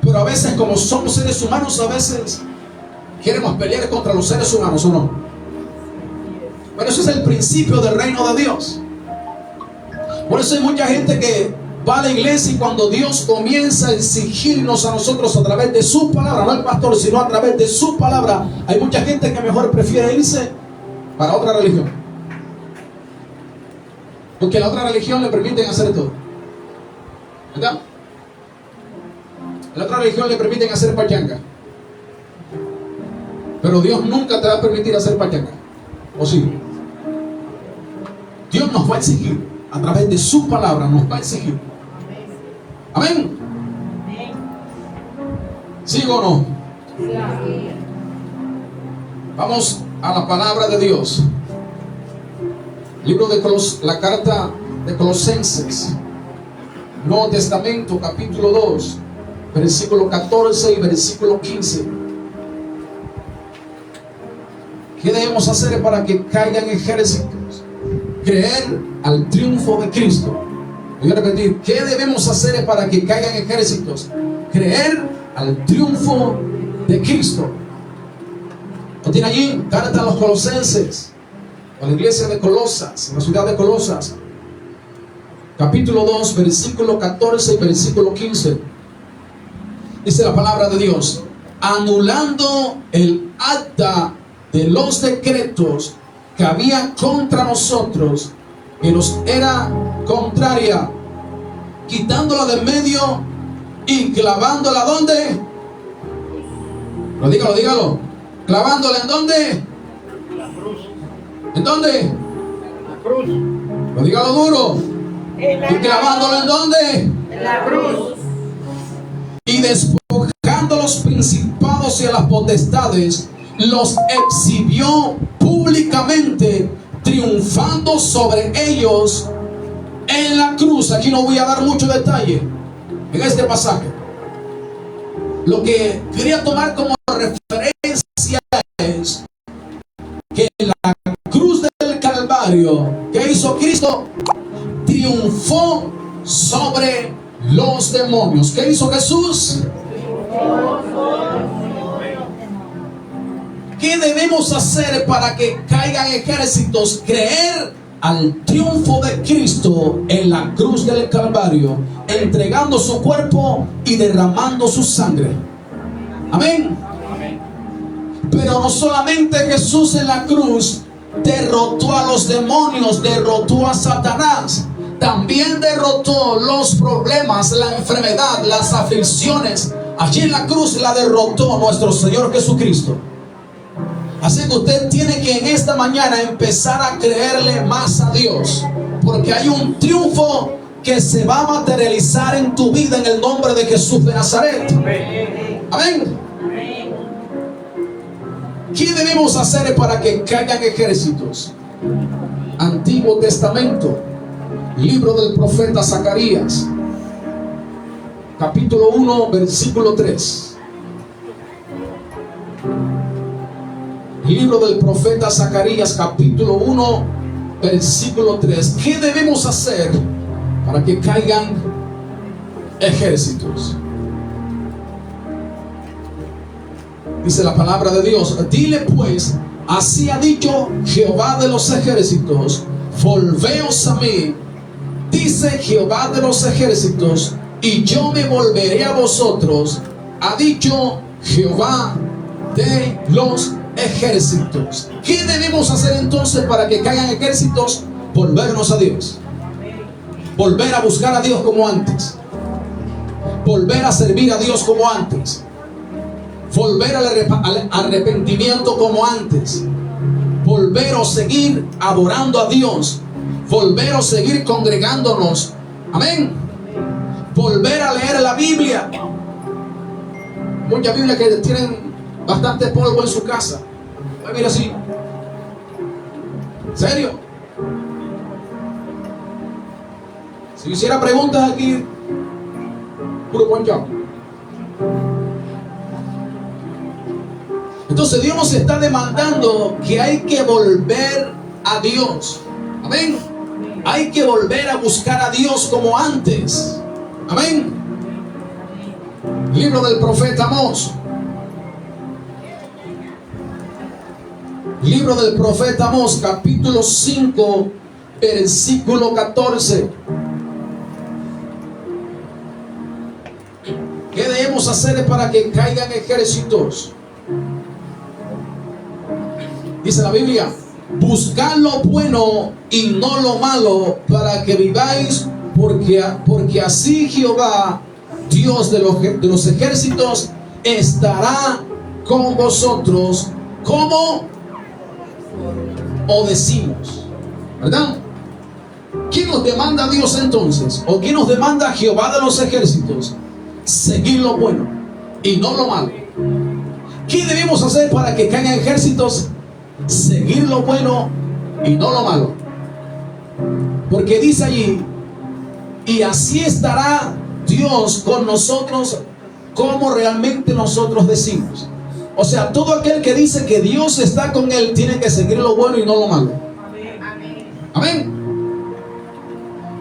Pero a veces, como somos seres humanos, a veces queremos pelear contra los seres humanos, ¿o no? Pero eso es el principio del reino de Dios. Por eso hay mucha gente que va a la iglesia y cuando Dios comienza a exigirnos a nosotros a través de su palabra, no el pastor, sino a través de su palabra, hay mucha gente que mejor prefiere irse para otra religión. Porque a la otra religión le permiten hacer todo, ¿verdad? A la otra religión le permiten hacer pachanga. Pero Dios nunca te va a permitir hacer pachanga. ¿O sí? Dios nos va a exigir, a través de su palabra nos va a exigir. Amén. ¿Sigo o no? Vamos a la palabra de Dios. Libro de la carta de Colosenses, Nuevo Testamento, capítulo 2, versículo 14 y versículo 15. ¿Qué debemos hacer para que caigan ejércitos? Creer al triunfo de Cristo. Voy a repetir, ¿qué debemos hacer para que caigan ejércitos? Creer al triunfo de Cristo. ¿Lo tiene allí? Carta a los Colosenses, a la iglesia de Colosas, en la ciudad de Colosas, capítulo 2, versículo 14 y versículo 15. Dice la palabra de Dios: anulando el acta de los decretos que había contra nosotros, que nos era contraria, quitándola de medio y clavándola ¿dónde? Dígalo. Clavándola ¿en dónde? ¿En dónde? La cruz. Dígalo duro. ¿Y clavándola en dónde? En la cruz. Y despojando a los principados y a las potestades, los exhibió públicamente, triunfando sobre ellos en la cruz. Aquí no voy a dar mucho detalle en este pasaje. Lo que quería tomar como referencia es que en la cruz del Calvario, ¿qué hizo Cristo? Triunfó sobre los demonios. ¿Qué hizo Jesús? ¿Qué debemos hacer para que caigan ejércitos? Creer al triunfo de Cristo en la cruz del Calvario, entregando su cuerpo y derramando su sangre. Amén. Pero no solamente Jesús en la cruz derrotó a los demonios, derrotó a Satanás. También derrotó los problemas, la enfermedad, las aflicciones. Allí en la cruz la derrotó nuestro Señor Jesucristo. Así que usted tiene que en esta mañana empezar a creerle más a Dios, porque hay un triunfo que se va a materializar en tu vida en el nombre de Jesús de Nazaret. Amén. ¿Qué debemos hacer para que caigan ejércitos? Antiguo Testamento, libro del profeta Zacarías, capítulo 1, versículo 3. Libro del profeta Zacarías, capítulo 1, versículo 3. ¿Qué debemos hacer para que caigan ejércitos? Dice la palabra de Dios: dile pues, así ha dicho Jehová de los ejércitos, volveos a mí, dice Jehová de los ejércitos, y yo me volveré a vosotros, ha dicho Jehová de los ejércitos. ¿Qué debemos hacer entonces para que caigan ejércitos? Volvernos a Dios, volver a buscar a Dios como antes, volver a servir a Dios como antes, volver al arrepentimiento como antes, volver a seguir adorando a Dios, volver a seguir congregándonos. Amén. Volver a leer la Biblia. Muchas Biblias que tienen bastante polvo en su casa. Mira así. ¿En serio? Si hiciera preguntas aquí, puro ponchado. Entonces Dios nos está demandando que hay que volver a Dios. Amén. Hay que volver a buscar a Dios como antes. Amén. Libro del profeta Amós. Libro del profeta Amós, capítulo 5, versículo 14. ¿Qué debemos hacer para que caigan ejércitos? Dice la Biblia: buscad lo bueno y no lo malo, para que viváis, porque así Jehová, Dios de los ejércitos, estará con vosotros. ¿Cómo obedecimos? ¿Verdad? ¿Quién nos demanda a Dios entonces? ¿O quién nos demanda a Jehová de los ejércitos? Seguir lo bueno y no lo malo. ¿Qué debemos hacer para que caigan ejércitos? Seguir lo bueno y no lo malo. Porque dice allí: y así estará Dios con nosotros, como realmente nosotros decimos. O sea, todo aquel que dice que Dios está con él tiene que seguir lo bueno y no lo malo. Amén.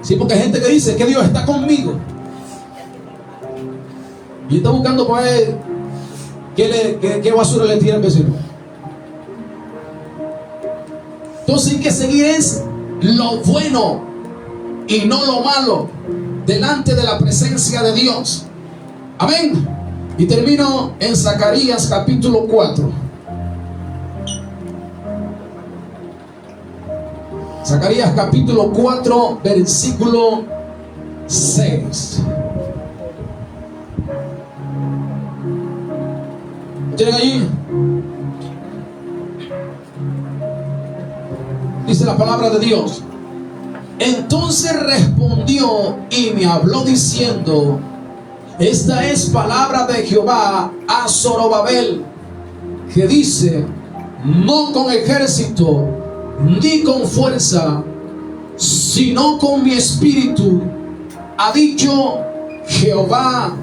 Sí, porque hay gente que dice que Dios está conmigo y está buscando para él qué basura le tira al vecino. Entonces hay que seguir es lo bueno y no lo malo delante de la presencia de Dios. Amén. Y termino en Zacarías capítulo 4. Zacarías capítulo 4, versículo 6. ¿Tienen allí? Dice la palabra de Dios: entonces respondió y me habló diciendo: esta es palabra de Jehová a Zorobabel, que dice: no con ejército ni con fuerza, sino con mi espíritu, ha dicho Jehová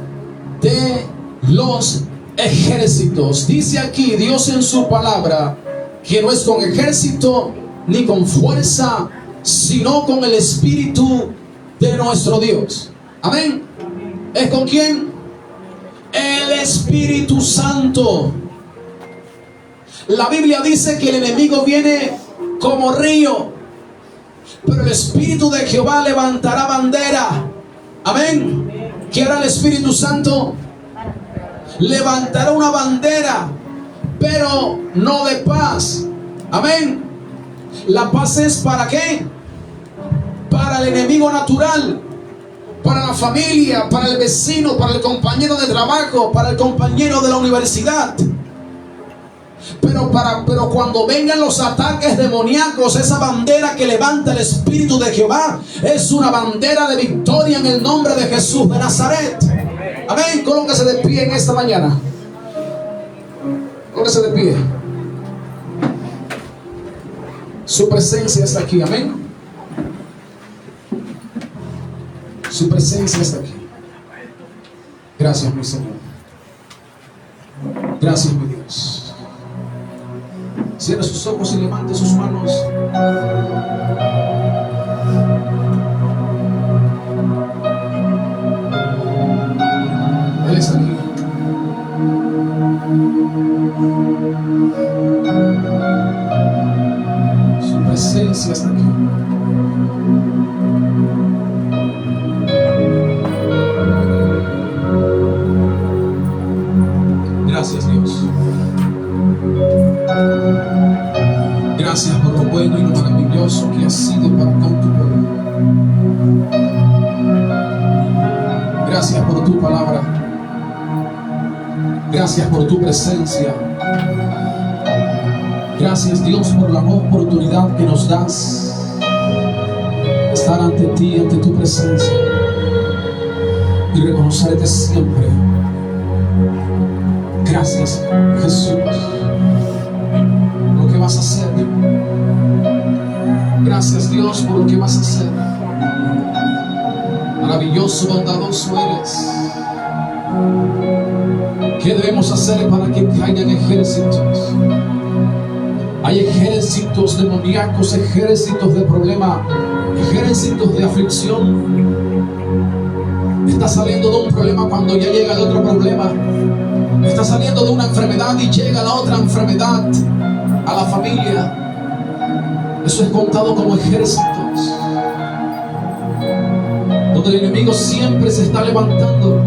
de los ejércitos. Dice aquí Dios en su palabra que no es con ejército ni con fuerza, sino con el espíritu de nuestro Dios. Amén. ¿Es con quién? El Espíritu Santo. La Biblia dice que el enemigo viene como río, pero el Espíritu de Jehová levantará bandera. Amén. ¿Qué hará el Espíritu Santo? Levantará una bandera, pero no de paz. Amén. La paz es ¿para qué? Para el enemigo natural, para la familia, para el vecino, para el compañero de trabajo, para el compañero de la universidad. Pero cuando vengan los ataques demoníacos, esa bandera que levanta el Espíritu de Jehová es una bandera de victoria en el nombre de Jesús de Nazaret. Amén. Colóquese de pie en esta mañana. Colóquese de pie. Su presencia está aquí. Amén. Su presencia está aquí. Gracias, mi Señor. Gracias, mi Dios. Cierre sus ojos y levante sus manos. Él está aquí. Su presencia está aquí. Gracias, Dios. Gracias por lo bueno y lo maravilloso que has sido para con tu pueblo. Gracias por tu palabra. Gracias por tu presencia. Gracias, Dios, por la oportunidad que nos das de estar ante ti, ante tu presencia y reconocerte siempre. Gracias, Jesús, por lo que vas a hacer. Gracias, Dios, por lo que vas a hacer. Maravilloso, bondadoso eres. ¿Qué debemos hacer para que caigan ejércitos? Hay ejércitos demoníacos, ejércitos de problema, ejércitos de aflicción. Está saliendo de un problema cuando ya llega el otro problema. Está saliendo de una enfermedad y llega la otra enfermedad a la familia. Eso es contado como ejércitos, donde el enemigo siempre se está levantando,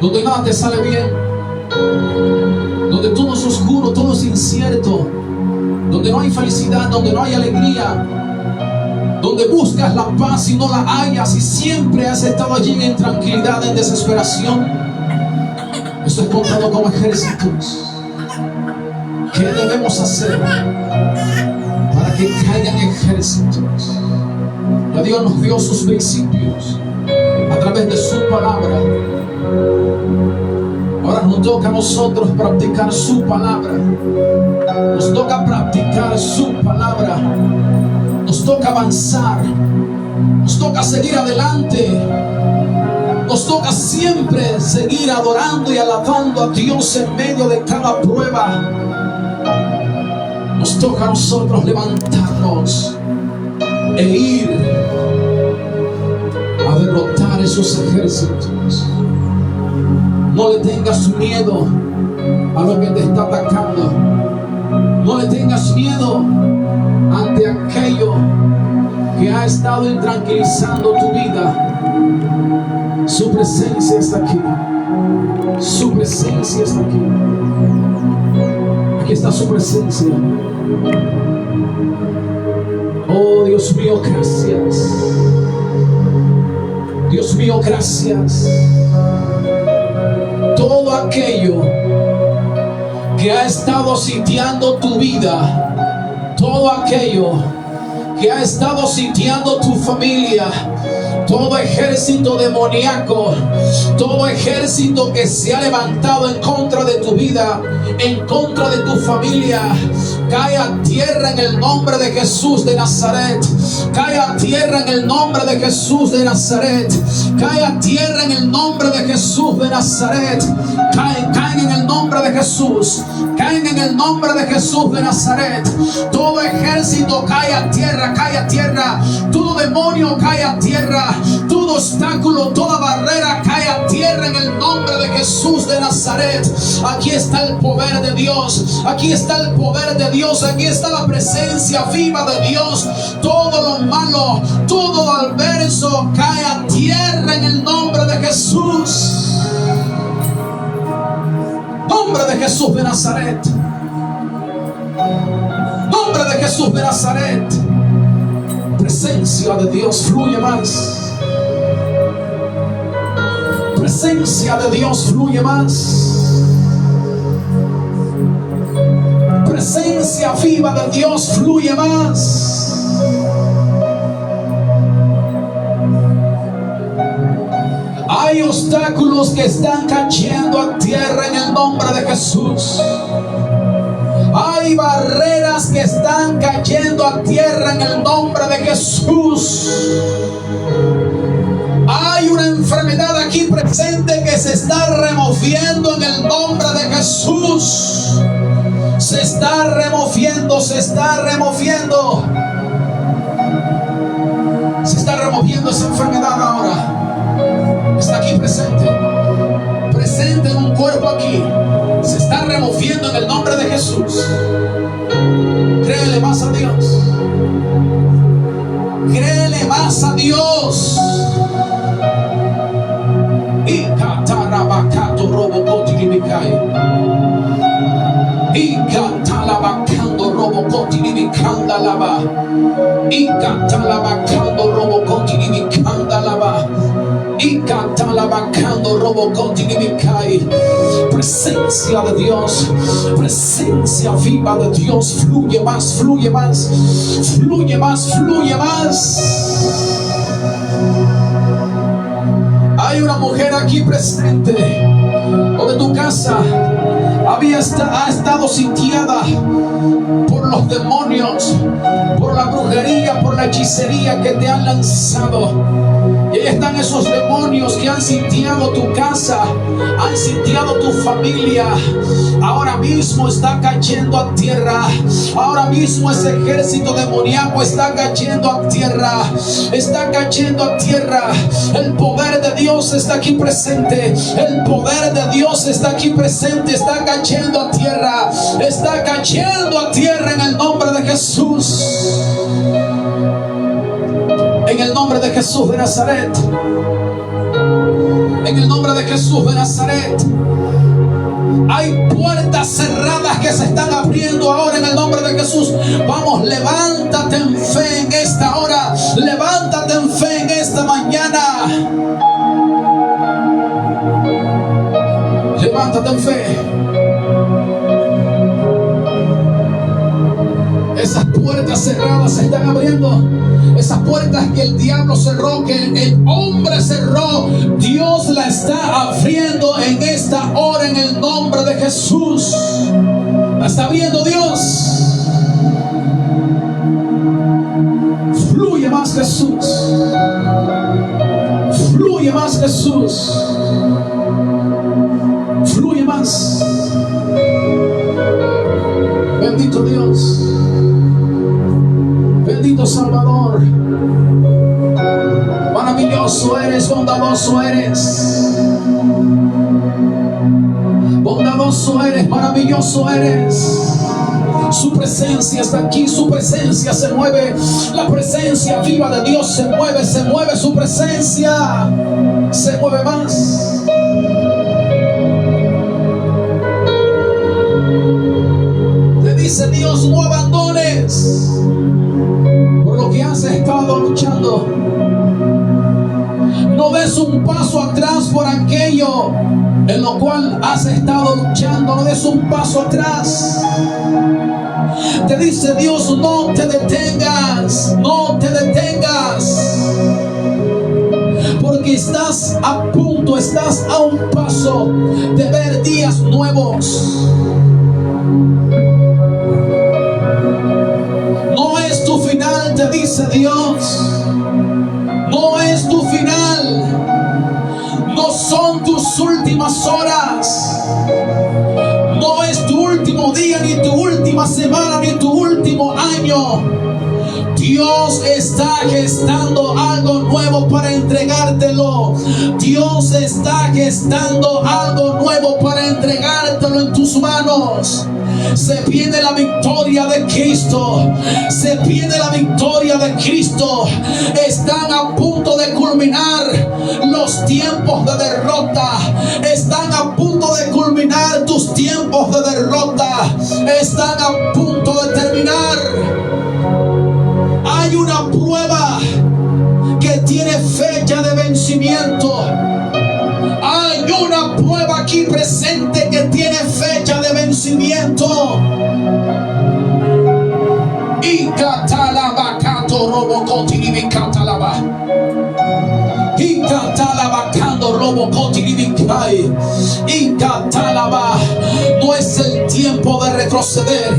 donde nada te sale bien, donde todo es oscuro, todo es incierto, donde no hay felicidad, donde no hay alegría, donde buscas la paz y no la hallas y siempre has estado allí en intranquilidad, en desesperación. Eso es contado como ejércitos. ¿Qué debemos hacer para que caigan ejércitos? Ya Dios nos dio sus principios a través de su palabra. Ahora nos toca a nosotros practicar su palabra. Nos toca practicar su palabra. Nos toca avanzar. Nos toca seguir adelante. Nos toca siempre seguir adorando y alabando a Dios en medio de cada prueba. Nos toca a nosotros levantarnos e ir a derrotar esos ejércitos. No le tengas miedo a lo que te está atacando. No le tengas miedo ante aquello que ha estado intranquilizando tu vida. Su presencia está aquí. Su presencia está aquí. Aquí está su presencia. Oh, Dios mío, gracias. Dios mío, gracias. Todo aquello que ha estado sitiando tu vida, todo aquello que ha estado sitiando tu familia, todo ejército demoníaco, todo ejército que se ha levantado en contra de tu vida, en contra de tu familia, cae a tierra en el nombre de Jesús de Nazaret. Cae a tierra en el nombre de Jesús de Nazaret. Cae a tierra en el nombre de Jesús de Nazaret. Caen en el nombre de Jesús. Caen en el nombre de Jesús de Nazaret. Todo ejército cae a tierra, cae a tierra. Todo demonio cae a tierra. Todo obstáculo, toda barrera cae a tierra en el nombre de Jesús de Nazaret. Aquí está el poder de Dios. Aquí está el poder de Dios. Aquí está la presencia viva de Dios. Todo lo malo, todo lo adverso cae a tierra en el nombre de Jesús. Nombre de Jesús de Nazaret. nombre de Jesús de Nazaret. Presencia de Dios fluye más. Presencia de Dios fluye más. Presencia viva de Dios fluye más. Hay obstáculos que están cayendo a tierra en el nombre de Jesús. Hay barreras que están cayendo a tierra en el nombre de Jesús. Hay una enfermedad aquí presente que se está removiendo en el nombre de Jesús. Se está removiendo, se está removiendo. Se está removiendo esa enfermedad ahora. Está aquí presente. Presente en un cuerpo aquí. Se está removiendo en el nombre de Jesús. Créele más a Dios. Créele más a Dios. Y catarabacato robocotilibicae. Y catalabacando robocotilibicandaraba. Y catalabacando robocotilibicandaraba. Y catalabacando robocotilibicae. Presencia de Dios, presencia viva de Dios, fluye más, fluye más, fluye más, fluye más. Hay una mujer aquí presente, o de tu casa ha estado sitiada por los demonios, por la brujería, por la hechicería que te han lanzado. Y ahí están esos demonios que han sitiado tu casa, han sitiado tu familia. Ahora mismo está cayendo a tierra. Ahora mismo ese ejército demoníaco está cayendo a tierra. Está cayendo a tierra. El poder de Dios está aquí presente. El poder de Dios está aquí presente. Está cayendo a tierra. Está cayendo a tierra en el nombre de Jesús. En el nombre de Jesús de Nazaret. En el nombre de Jesús de Nazaret. Hay puertas cerradas que se están abriendo ahora en el nombre de Jesús. Vamos, levántate en fe en esta hora. Levántate en fe en esta mañana. Levántate en fe. Esas puertas cerradas se están abriendo. Esas puertas que el diablo cerró, que el hombre cerró, Dios la está abriendo en esta hora en el nombre de Jesús. La está abriendo Dios. Fluye más Jesús. Fluye más Jesús. Fluye más. Bendito Dios. Bendito Salvador. Maravilloso eres, bondadoso eres. Bondadoso eres, maravilloso eres. Su presencia está aquí, su presencia se mueve. La presencia viva de Dios se mueve su presencia. Se mueve más. Te dice Dios, no abandones por lo que has estado luchando. No des un paso atrás por aquello en lo cual has estado luchando. No des un paso atrás. Te dice Dios, no te detengas. No te detengas. Porque estás a punto, estás a un paso de ver días nuevos. No es tu final, te dice Dios. No es tu final. No son tus últimas horas. No es tu último día, ni tu última semana, ni tu último año. Dios está gestando algo nuevo para entregártelo. Dios está gestando algo nuevo para entregártelo en tus manos. Se viene la victoria de Cristo. Se viene la victoria de Cristo. Están a punto de culminar los tiempos de derrota. Están a punto de culminar tus tiempos de derrota. Están a punto de terminar. tiene fecha de vencimiento. Hay una prueba aquí presente que tiene fecha de vencimiento. Y catalaba cato robo continivi catalaba. Y catalaba cando robo continivi cae. Y catalaba. No es el tiempo de retroceder.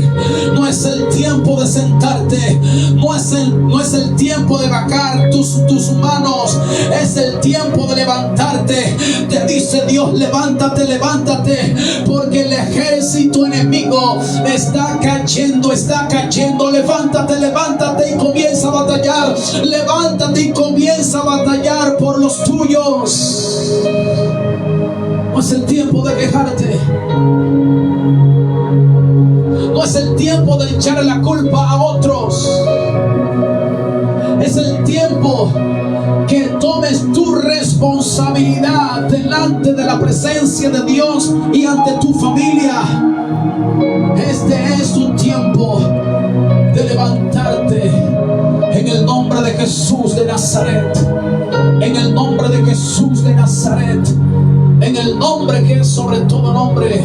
No es el tiempo de sentarte. No es el tiempo de bajar tus manos. Es el tiempo de levantarte. Te dice Dios, levántate, levántate. Porque el ejército enemigo está cayendo, está cayendo. Levántate, levántate y comienza a batallar. Levántate y comienza a batallar por los tuyos. No es el tiempo de quejarte. No es el tiempo de echarle la culpa a otros. Es el tiempo que tomes tu responsabilidad delante de la presencia de Dios y ante tu familia. Este es tu tiempo de levantarte en el nombre de Jesús de Nazaret. En el nombre de Jesús de Nazaret. En el nombre que es sobre todo nombre.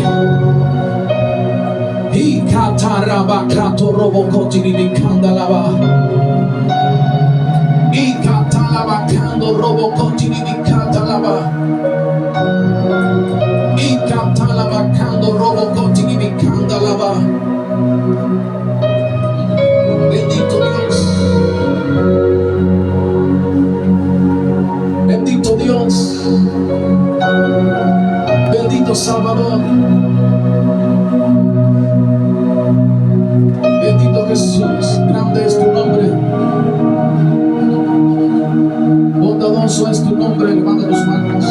Y cataraba cato robo cotini candalaba. Y catalaba cando robo cotini catalaba. Y catalaba cando robo cotini candalaba. Bendito Dios. Bendito Dios. Bendito Salvador. Bendito Jesús. Grande es tu nombre. Bondadoso es tu nombre. Levanta tus manos.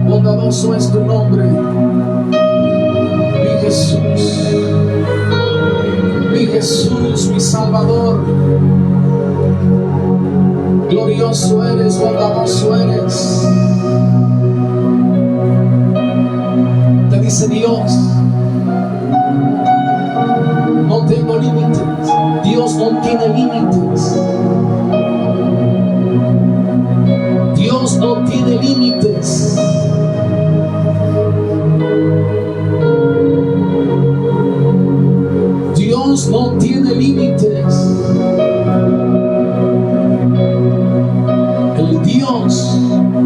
Bondadoso es tu nombre. Mi Jesús. Mi Jesús, mi Salvador. Glorioso eres, bondadoso eres. Te dice Dios, no tengo límites. Dios no tiene límites. Dios no tiene límites. Dios no tiene límites. El Dios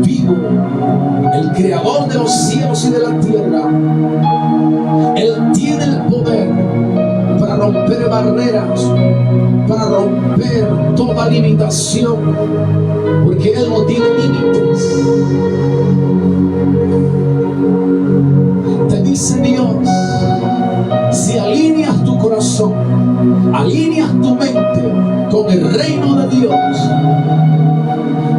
vivo, el creador de los cielos y de la tierra, Él tiene el poder para romper barreras, para romper toda limitación, porque Él no tiene límites. Te dice Dios, si alineas tu corazón, alineas tu mente con el reino de Dios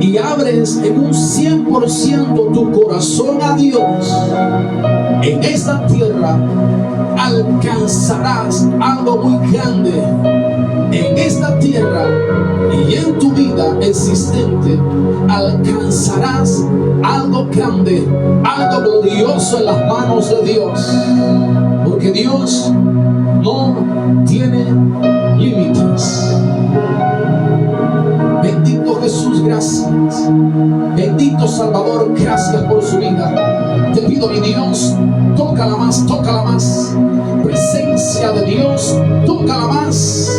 y abres en un 100% tu corazón a Dios, en esta tierra alcanzarás algo muy grande. En esta tierra y en tu vida existente alcanzarás algo grande, algo glorioso en las manos de Dios, porque Dios no tiene límites. Bendito Jesús, gracias. Bendito Salvador, gracias por su vida. Te pido, mi Dios, tócala más, tócala más. Presencia de Dios, tócala más.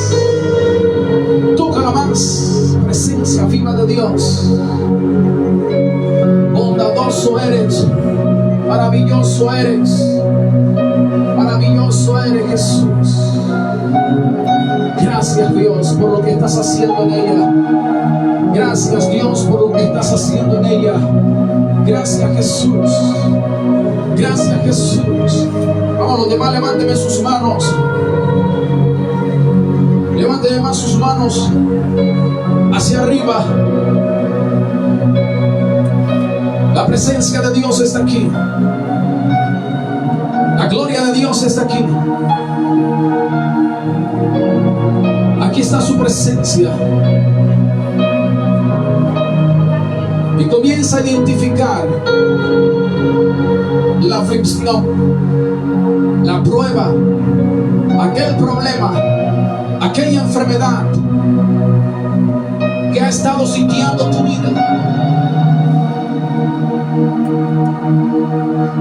Tócala más. Presencia viva de Dios. Bondadoso eres. Maravilloso eres. Maravilloso eres, Jesús. Gracias, Dios, por lo que estás haciendo en ella. Gracias, Dios, por lo que estás haciendo en ella. Gracias, Jesús. Gracias, Jesús. Vamos, los demás, levánteme sus manos. Levánteme más sus manos hacia arriba. La presencia de Dios está aquí. La gloria de Dios está aquí. Aquí está su presencia. Y comienza a identificar la aflicción, la prueba, aquel problema, aquella enfermedad que que ha estado sitiando tu vida.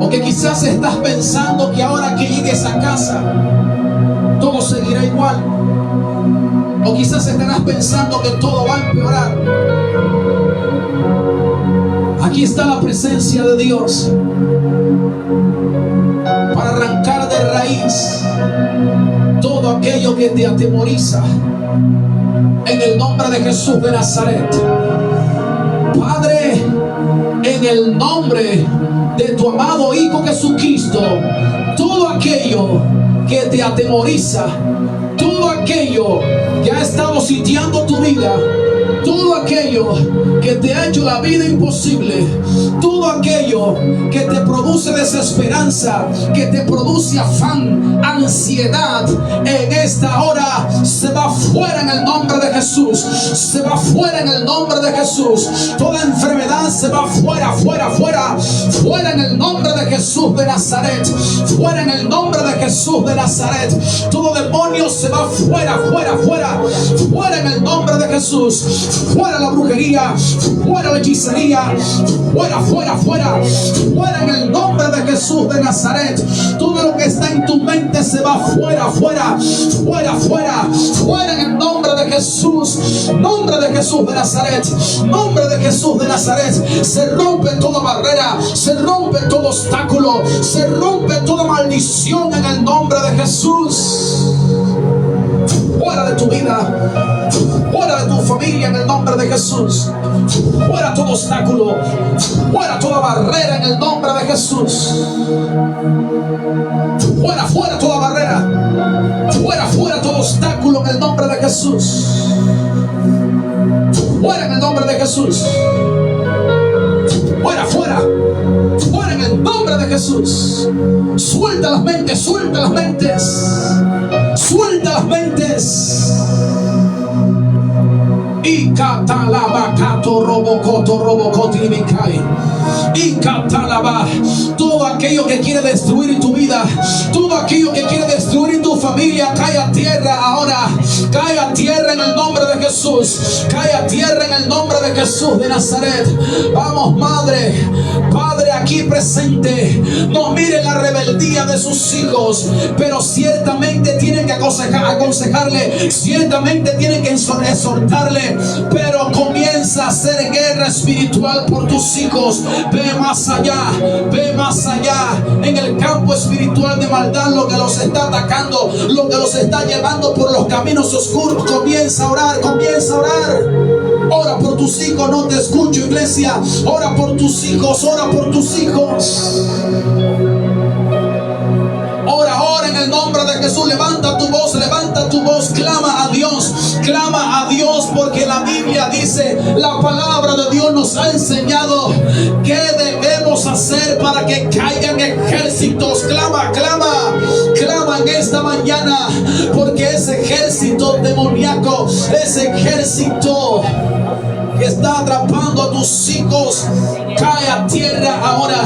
O que quizás estás pensando que ahora que llegues a casa todo seguirá igual. O quizás estarás pensando que todo va a empeorar. Aquí está la presencia de Dios para arrancar de raíz todo aquello que te atemoriza, en el nombre de Jesús de Nazaret. Padre, en el nombre de tu amado Hijo Jesucristo, todo aquello que te atemoriza, todo aquello que ha estado sitiando tu vida, todo aquello que te ha hecho la vida imposible, todo aquello que te produce desesperanza, que te produce afán, ansiedad, en esta hora se va fuera en el nombre de Jesús. Se va fuera en el nombre de Jesús. Toda enfermedad se va fuera, fuera, fuera, fuera en el nombre de Jesús de Nazaret. Fuera en el nombre de Jesús de Nazaret. Todo demonio se va fuera, fuera, fuera, fuera en el nombre de Jesús. Fuera la brujería, fuera la hechicería, fuera, fuera, fuera, fuera en el nombre de Jesús de Nazaret. Todo lo que está en tu mente se va fuera, fuera, fuera, fuera, fuera en el nombre de Jesús. Nombre de Jesús de Nazaret, nombre de Jesús de Nazaret. Se rompe toda barrera, se rompe todo obstáculo, se rompe toda maldición en el nombre de Jesús. Fuera de tu vida, fuera de tu familia en el nombre de Jesús. Fuera todo obstáculo, fuera toda barrera en el nombre de Jesús. Fuera, fuera toda barrera, fuera, fuera todo obstáculo en el nombre de Jesús. Fuera en el nombre de Jesús. Fuera, fuera, fuera en el nombre de Jesús. Suelta las mentes, suelta las mentes. Suelta las mentes. Y catalaba cato robocoto robocotimikai. Y catalaba todo aquello que quiere destruir tu vida, todo aquello que quiere destruir tu familia, cae a tierra ahora. Cae a tierra en el nombre de Jesús. Cae a tierra en el nombre de Jesús de Nazaret. Vamos, madre, padre aquí presente, no mire la rebeldía de sus hijos, pero ciertamente tienen que aconsejarle, ciertamente tienen que exhortarle, pero comienza a hacer guerra espiritual por tus hijos. Ve más allá, ve más allá en el campo espiritual de maldad, lo que los está atacando, lo que los está llevando por los caminos oscuros. Comienza a orar, comienza a orar. Ora por tus hijos, no te escucho, iglesia. Ora por tus hijos, ora por tus hijos. Ora, ora en el nombre de Jesús. Levanta tu voz, clama a Dios, porque la Biblia dice, la palabra de Dios nos ha enseñado qué debemos hacer para que caigan ejércitos. Clama, clama, clama en esta mañana, porque ese ejército demoníaco, ese ejército que está atrapando a tus hijos, cae a tierra ahora,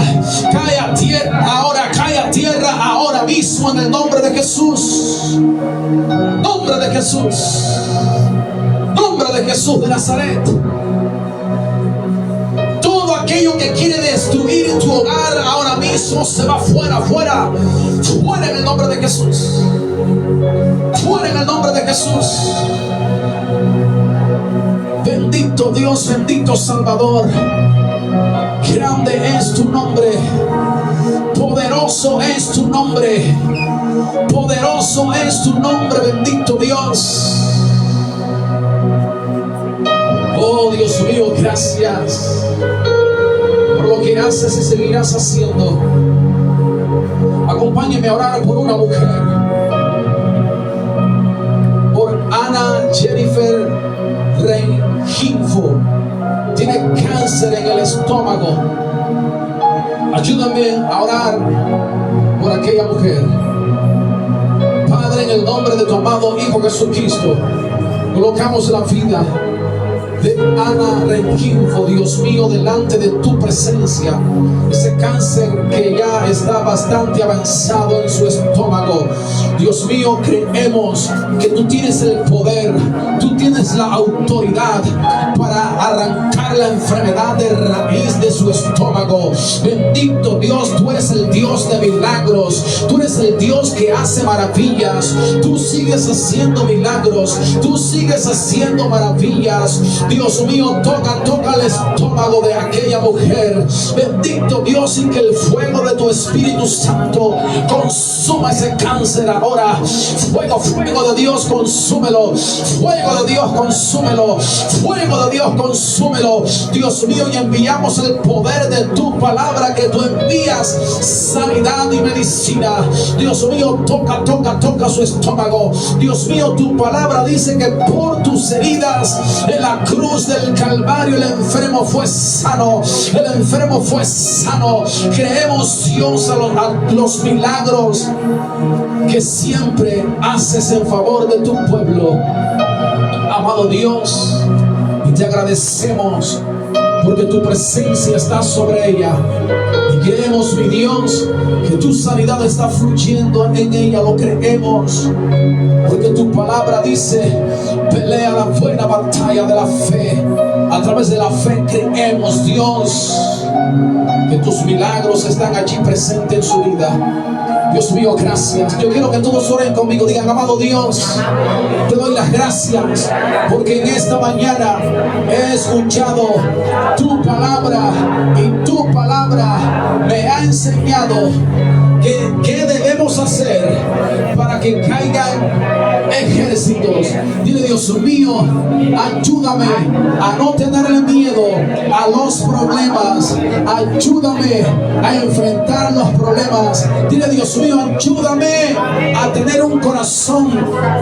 cae a tierra ahora, cae a tierra ahora mismo en el nombre de Jesús. Nombre de Jesús, nombre de Jesús de Nazaret. Todo aquello que quiere destruir tu hogar ahora mismo se va fuera, fuera, fuera en el nombre de Jesús. Fuera en el nombre de Jesús. Bendito Dios, bendito Salvador. Grande es tu nombre. Poderoso es tu nombre. Poderoso es tu nombre, bendito Dios. Oh Dios mío, gracias por lo que haces y seguirás haciendo. Acompáñeme a orar por una mujer. Por Ana Jennifer Rengifo. Tiene cáncer en el estómago. Ayúdame a orar por aquella mujer. Padre, en el nombre de tu amado Hijo Jesucristo, colocamos la vida de Ana Rengifo, Dios mío, delante de tu presencia. Ese cáncer que ya está bastante avanzado en su estómago. Dios mío, creemos que tú tienes el poder, tú tienes la autoridad para arrancar la enfermedad de raíz de su estómago. Bendito Dios, tú eres el Dios de milagros, tú eres el Dios que hace maravillas, tú sigues haciendo milagros, tú sigues haciendo maravillas. Dios mío, toca el estómago de aquella mujer. Bendito Dios, y que el fuego de tu Espíritu Santo consuma ese cáncer ahora. Fuego de Dios, consúmelo. Fuego de Dios, consúmelo. Fuego de Dios, consúmelo. Dios mío, y enviamos el poder de tu palabra, que tú envías sanidad y medicina. Dios mío, toca su estómago. Dios mío, tu palabra dice que por tus heridas en la cruz del Calvario el enfermo fue sano. El enfermo fue sano. Creemos, Dios, a los milagros que siempre haces en favor de tu pueblo. Amado Dios, y te agradecemos porque tu presencia está sobre ella. Y creemos, mi Dios, que tu sanidad está fluyendo en ella. Lo creemos, porque tu palabra dice: pelea la buena batalla de la fe. A través de la fe creemos, Dios, que tus milagros están allí presentes en su vida. Dios mío, gracias. Yo quiero que todos oren conmigo. Digan: amado Dios, te doy las gracias porque en esta mañana he escuchado tu palabra, y tu palabra me ha enseñado qué debemos hacer para que caigan ejércitos. Dile: Dios mío, ayúdame a no tenerle miedo a los problemas. Ayúdame a enfrentar los problemas. Dile: Dios mío, ayúdame a tener un corazón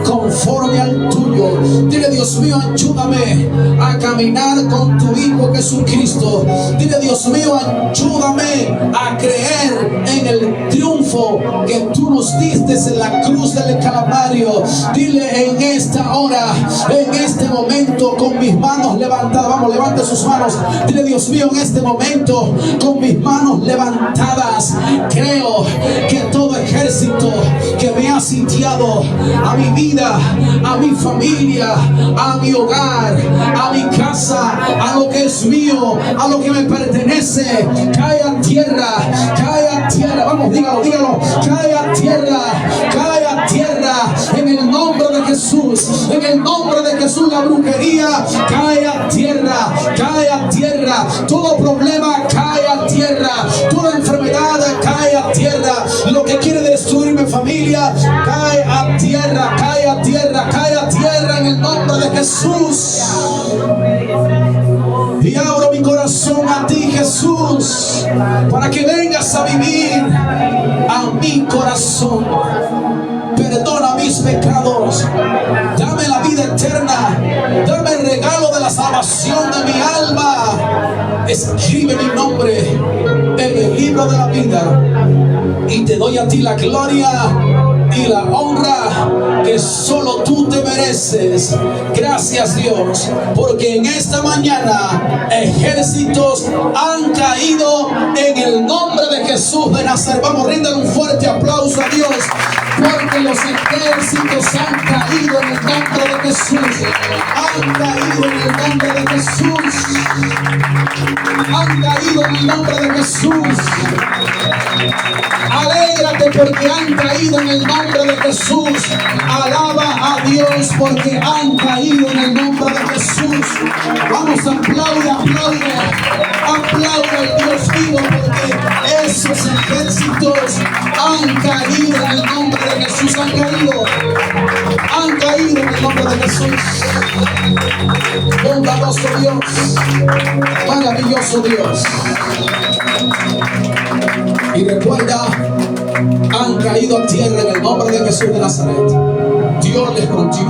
conforme al tuyo. Dile: Dios mío, ayúdame a caminar con tu Hijo Jesucristo. Dile: Dios mío, ayúdame a creer en el triunfo que tú nos diste en la cruz del Calvario. Dile en esta hora, en este momento, con mis manos levantadas. Vamos, levante sus manos. Dile: Dios mío, en este momento, con mis manos levantadas, creo que todo ejército que me ha sitiado a mi vida, a mi familia, a mi hogar, a mi casa, a lo que es mío, a lo que me pertenece, cae a tierra, cae a tierra. Vamos, dígalo, cae a tierra, en el nombre de Jesús. En el nombre de Jesús, la brujería cae a tierra, todo problema cae a tierra, toda enfermedad cae a tierra, lo que quiere destruir mi familia cae a tierra, en el nombre de Jesús. Y abro mi corazón a ti, Jesús, para que vengas a vivir a mi corazón. Perdona mis pecados, dame la vida eterna, dame el regalo de la salvación de mi alma. Escribe mi nombre en el libro de la vida, y te doy a ti la gloria y la honra que solo tú te mereces. Gracias, Dios, porque en esta mañana ejércitos han caído en el nombre de Jesús de Nazaret. Vamos, rindan un fuerte aplauso a Dios, porque los ejércitos han caído en el nombre de Jesús. Han caído en el nombre de Jesús. Han caído en el nombre de Jesús. Alégrate porque han caído en el nombre de Jesús. Alaba a Dios porque han caído en el nombre de Jesús. Vamos, aplaude al Dios vivo, porque esos ejércitos han caído en el nombre de Jesús. Han caído en el nombre de Jesús. Bondadoso Dios, maravilloso Dios. Y recuerda, han caído a tierra en el nombre de Jesús de Nazaret. Dios les continúa.